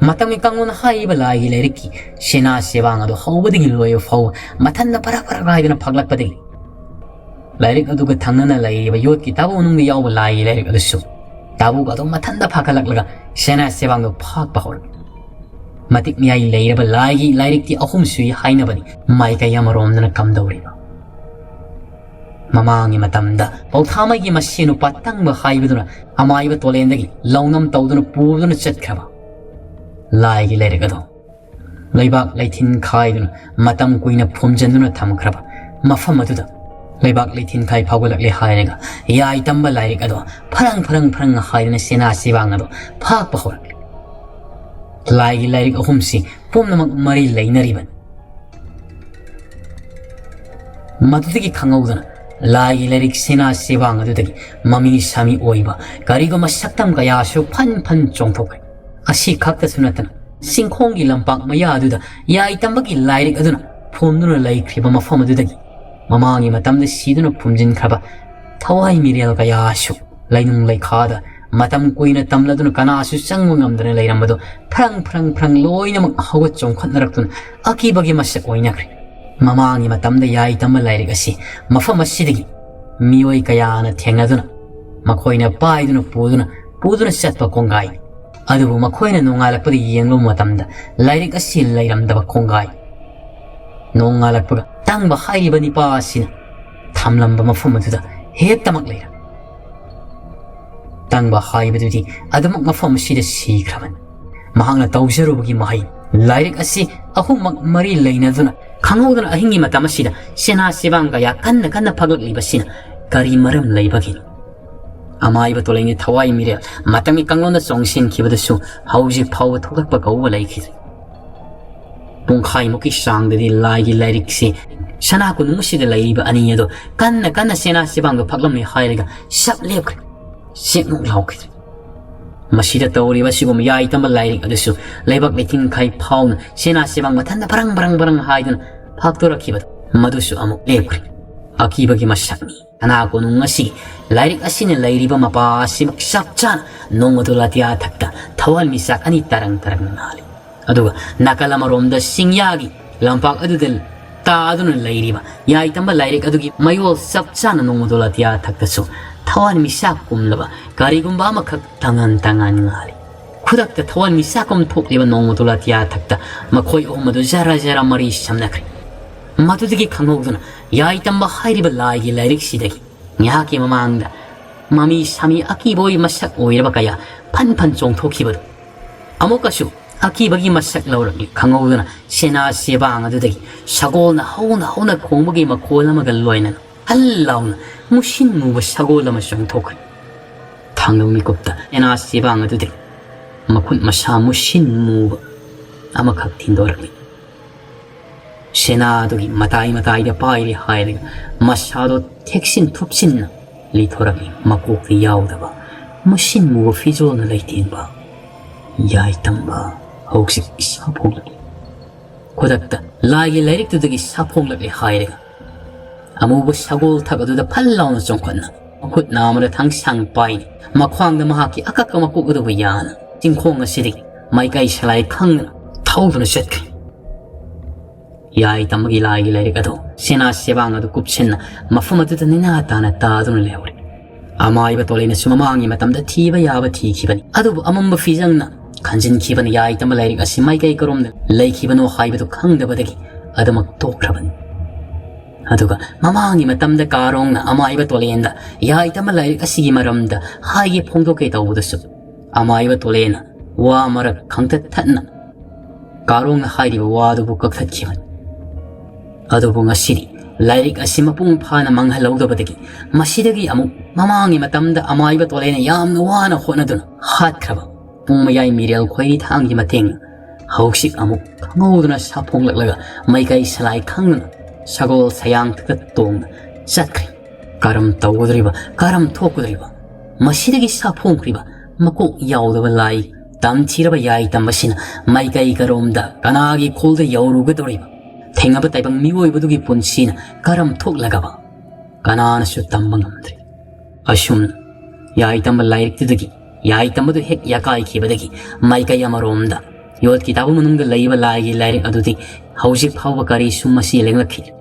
ꯃꯇꯝꯒꯤ ꯀꯥꯡꯂꯣꯟ ꯍꯥꯏꯔꯤꯕ ꯂꯥꯏꯒꯤ ꯂꯥꯏꯔꯤꯛꯀꯤ ꯁꯦꯅꯥ ꯆꯦꯕꯥꯡ ꯑꯗꯨ ꯍꯧꯕꯗꯒꯤ ꯂꯣꯏꯕ ꯐꯥꯎꯕ ꯃꯊꯟꯇ ꯐꯔꯛ ꯍꯥꯏꯗꯨꯅ ꯐꯥꯛꯂꯛꯄꯗꯒꯤ ꯂꯥꯏꯔꯤꯛ ꯑꯗꯨꯒ ꯊꯪꯅꯅ ꯂꯩꯔꯤꯕ ꯌꯣꯠꯀꯤ ꯇꯥꯕꯨ ꯃꯅꯨꯡꯗ ꯌꯥꯎꯕ ꯂꯥꯏꯒꯤ ꯂꯥꯏꯔꯤꯛ ꯑꯗꯨꯁꯨ ꯇꯥꯕꯨꯒ ꯑꯗꯨꯝ ꯃꯊꯟꯇ ꯐꯥꯒꯠꯂꯛꯂꯒ ꯁꯦꯅꯥ ꯆꯦꯕꯥꯡꯗꯨ ꯐꯥꯛꯄ ꯍꯧꯔꯛꯏ ꯃꯇꯤꯛ ꯃꯌꯥꯏ ꯂꯩꯔꯕ ꯂꯥꯏꯒꯤ ꯂꯥꯏꯔꯤꯛꯇꯤ ꯑꯍꯨꯝ ꯁꯨꯏ ꯍꯥꯏꯅꯕꯅꯤ ꯃꯥꯏꯀꯩ ꯑꯃꯔꯣꯝꯗꯅ ꯀꯝꯗꯧꯔꯤꯕ ꯃꯃꯥꯡꯒꯤ ꯃꯇꯝꯗ ꯄꯧꯊꯥꯃꯩꯒꯤ ꯃꯁꯦ ꯅꯨꯄꯥ ꯇꯪꯕ ꯍꯥꯏꯕꯗꯨꯅ ꯑꯃꯥꯏꯕ ꯇꯣꯂꯦꯟꯗꯒꯤ ꯂꯧꯅꯝ ꯇꯧꯗꯨꯅ ꯄꯨꯗꯨꯅ ꯆꯠꯈ꯭ꯔꯕ ꯂꯥꯏꯒꯤ ꯂꯥꯏꯔꯤꯛ ꯑꯗꯣ ꯂꯩꯕꯥꯛ ꯂꯩꯊꯤꯟ ꯈꯥꯏꯗꯨꯅ ꯃꯇꯝ ꯀꯨꯏꯅ ꯐꯨꯝꯖꯤꯟꯗꯨꯅ ꯊꯝꯈ꯭ꯔꯕ ꯃꯐꯝ ꯑꯗꯨꯗ ꯂꯩꯕꯥꯛ ꯂꯩꯊꯤꯟ ꯈꯥꯏ ꯐꯥꯎꯒꯠꯂꯛꯂꯦ ꯍꯥꯏꯔꯒ ꯌꯥꯏ ꯇꯝꯕ ꯂꯥꯏꯔꯤꯛ ꯑꯗꯣ ꯐꯔꯪ ꯍꯥꯏꯗꯨꯅ ꯁꯦꯅꯥ ꯆꯦꯕꯥꯡ ꯑꯗꯣ ꯐꯥꯛꯄ ꯍꯧꯔꯛꯂꯤ ꯂꯥꯏꯒꯤ ꯂꯥꯏꯔꯤꯛ ꯑꯍꯨꯝꯁꯤ ꯄꯨꯝꯅꯃꯛ ꯃꯔꯤ ꯂꯩꯅꯔꯤꯕꯅꯤ ꯃꯗꯨꯗꯒꯤ ꯈꯪꯍꯧꯗꯅ ꯂꯥꯏꯒꯤ ꯂꯥꯏꯔꯤꯛ ꯁꯦꯅꯥ ꯁꯦꯕꯥꯡ ꯑꯗꯨꯗꯒꯤ ꯃꯃꯤ ꯁꯥꯃꯤ ꯑꯣꯏꯕ ꯀꯔꯤꯒꯨꯝꯕ ꯁꯛꯇꯝ ꯀꯌꯥꯁꯨ ꯐꯟ ꯐꯟ ꯆꯣꯡꯊꯣꯛꯈ꯭ꯔꯦ ꯑꯁꯤ ꯈꯛꯇꯁꯨ ꯅꯠꯇꯅ ꯆꯤꯡꯈꯣꯡꯒꯤ ꯂꯝꯄꯥꯛ ꯃꯌꯥ ꯑꯗꯨꯗ ꯌꯥꯏꯇꯝꯕꯒꯤ ꯂꯥꯏꯔꯤꯛ ꯑꯗꯨꯅ ꯐꯣꯝꯗꯨꯅ ꯂꯩꯈ꯭ꯔꯤꯕ ꯃꯐꯝ ꯑꯗꯨꯗꯒꯤ ꯃꯃꯥꯡꯒꯤ ꯃꯇꯝꯗ ꯁꯤꯗꯨꯅ ꯐꯨꯝꯖꯤꯟꯈ꯭ꯔꯕ ꯊꯋꯥꯏ ꯃꯤꯔꯦꯜ ꯀꯌꯥꯁꯨ ꯂꯩꯅꯨꯡ ꯂꯩꯈꯥꯗ ꯃꯇꯝ ꯀꯨꯏꯅ ꯇꯝꯂꯗꯨꯅ ꯀꯅꯥꯁꯨ ꯆꯪꯕ ꯉꯝꯗꯅ ꯂꯩꯔꯝꯕꯗꯣ ꯐ꯭ꯔꯪ ꯂꯣꯏꯅꯃꯛ ꯍꯧꯒꯠ ꯆꯣꯡꯈꯠꯅꯔꯛꯇꯨꯅ ꯑꯀꯤꯕꯒꯤ ꯃꯁꯛ ꯑꯣꯏꯅꯈ꯭ꯔꯦ ꯃꯃꯥꯡꯒꯤ ꯃꯇꯝꯗ ꯌꯥꯏꯇꯝꯕ ꯂꯥꯏꯔꯤꯛ ꯑꯁꯤ ꯃꯐꯝ ꯑꯁꯤꯗꯒꯤ 미오이 가야나 탱나두나 마코이나 빠이두나 부두나 셋바 공가이 아두부 마코이나 농알락부디 이행로 마담다 라이릭 아시 라이람다바 공가이 농알락부가 땅바 하이리바니 빠시나 탐람바 마포마두다 헤따막 레이라 땅바 하이바두디 아두막 마포마시다 시크라만 마항나 다우셔로부기 마하이 라이릭 아시 아후막 마리 레이나두나 강호우드는 아행이 마다마시다 세나 세방가야 간나 파글리바시나 가리 마름 레이바긴 아마이바 돌랭이 타와이 미래 마땅히 깡론다 정신 기버드수 하우지 파워 토각바 가우바 레이키드 봉카이 모키 쌍드디 라이기 레릭시 샤나고 누무시드 레이바 아니에도 간나 세나 세방가 파글미 하이리가 샵 레오크 씹목 라오키드 마시다 떠오리바 시고 야이tam바 라이릭 아드수 레박 레팅 카이 파운 세나 세방 마탄다 바랑바랑 하이든 박도라 키바드 마두수 아목 레오크리 아키바기 마샤미 하나고 농아시 라이릭 아시는 라이리바 마바시 막샵찬 농어돌라티아 탁다 타왈 미삭 아니 따랑따랑 나리 아두가 나칼라마롬다 싱야기 람팍 아두들 따두는 라이리바 야이tam바 라이릭 아두기 마요 삽찬 농어돌라티아 탁다수 타왈 미삭 꼼라바 가리군바 마칵 당한 나리 쿠닥다 타왈 미삭 꼼 톡리바 농어돌라티아 탁다 마코이 오마도 자라자라 마리 샴나크리 마두드기 강호우드나 야이tam바 하이리바 라이기 라이릭 시데기 냐하기 마망다 마미 사미 아키보이 마삭 오이라바 가야 판판 쫑토키버드 아모까슈 아키바기 마삭 라우라기 강호우드나 세나 세방 아두데기 사고나 하우나 공복이 마 골라마가 로이는 할라우나 무신 무바 사고라마 쫑토크 당동미 곱다 세나 세방 아두데기 마쿤 마사 무신 무바 아마 각틴도라기 세나도기 마타이다 빠이리 하이리가 마샤도 택신 툭신나 리토라기 마곡이 야우다바 무신 무고 피조나 레이틴바 야이tam바 혹시 사포글리 고닥다 라이기 레릭두드기 사포글리 하이리가 아무고 사골 타가두다 팔라우나 쫑관나 굿 나무라 당상 빠이니 마광다 마하키 아까까 마곡으도부 야나 징콩가 시리기 마이카이 샬라이 캉나 타우두나 셋크 야이tamba기 라이기 레릭아도 세나 세방아도 굽친나 마푸마두다 니나타나 따두는 레오리 아마이바 돌리나 수마망이 마담다 티바 야바 티키바니 아두부 아몬바 피장나 간진 키바니 야이tam바 레릭아 시마이카이 거롬네 레이키바노 하이바도 캉다바데기 아드막 토크라바니 아두가 마망이 마담다 까롱나 아마이바 돌리엔다 야이tam바 레릭아 시기 마람다 하이기 퐁도케 다우부드수 아마이바 돌리나 와마라 캉타 탔나 까롱나 하이리바 와두부 깍타키바니 아두부 ngасiri 라이릭 아시 마뿡 파나 망할라우다바데기 마시데기 아무 마망이 마담다 아마이바 돌레나 얌나 와나 호나두나 핫크라바 뿡마야이 미리얼 코이리 탕기 마탱 하옥식 아무 강호우드나 사퐁락라가 마이카이 살라이 캉나 사골 사양 특동 샷크리 가람 따우드리바 가람 토쿠드리바 마시데기 사퐁크리바 마코 야우다바 라이 담치라바 야이 담바시나 마이카이 가롬다 가나기 콜드 야우루그도리바 탱아바 따이방 미워이바두기 본시나 가람 톡라가바 가나나슈 땀방감들이 아쉬움 야이tam바 라이릭드기 야이tam바도 핵 야카이 키바데기 마이카이 아마롬다 요트기 다부무능다 라이바 라이기 라이릭 아두디 하우식 파우바 가리 숨마시 랭라키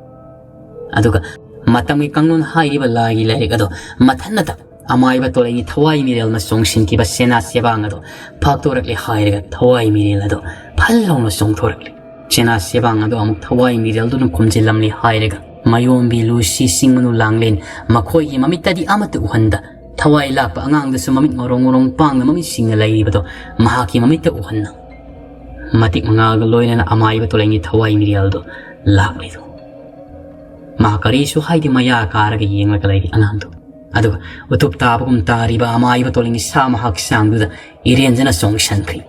아두가 마땅히 깡론 하이리바 라이기 라이릭 아도 마탄나다 아마이바 돌랭이 타와이 미렐마 송신 키바 세나 세방아도 박도락리 하이리가 타와이 미렐라도 팔라우마 송토락리 세나 세방아도 아무 타와이 미렐도는 곰질람리 하이리가 마요음비 루시 싱문우 랑린 마코이기 마미따디 아마뜨 우한다 타와이 락바 앙앙드수 마밋 모롱모롱 빵나 마밋 싱나 라이바도 마하키 마미따 우한나 마틱 망아가 로이나 아마이바 돌랭이 타와이 미렐도 락리도 마카리수 하이디 마야 카라가 이행을 라이디 앙앙도 아두가 우뚝 따보금 따리바 아마이바 돌랭이 사마학 상두다 이렌즈나 송샨크리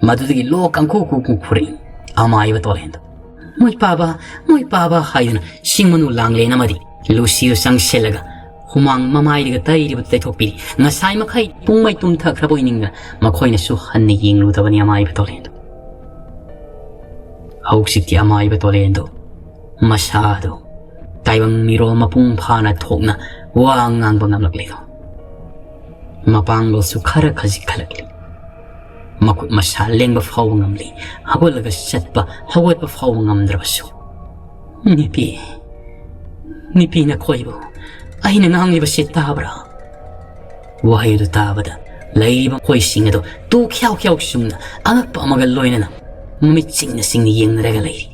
마두드기 로 깡코쿠쿠 쿠리 아마이바 돌렌다 Moi paba haiduna singmanu langle namadi Lucio sangshelaga humang mamai ga tai ri butai thokpi nga sai makhai pungmai tum thak khraboi ninga makhoina su hanni yinglu tabani amai batolendo hausikti amai batolendo masado taibang miro mapung phana thokna wa ngang bangam lakledo mapangol su khara khaji khalakli makut masa lengba faw ngamli hagolaga satpa hawatpa faw ngamdrabasu nipi na khoibo aina ngangliba se tabra wahidu tabada laiba khoi singado tu khyau sumna angakpa amaga loinana mumit singna yengnaga lai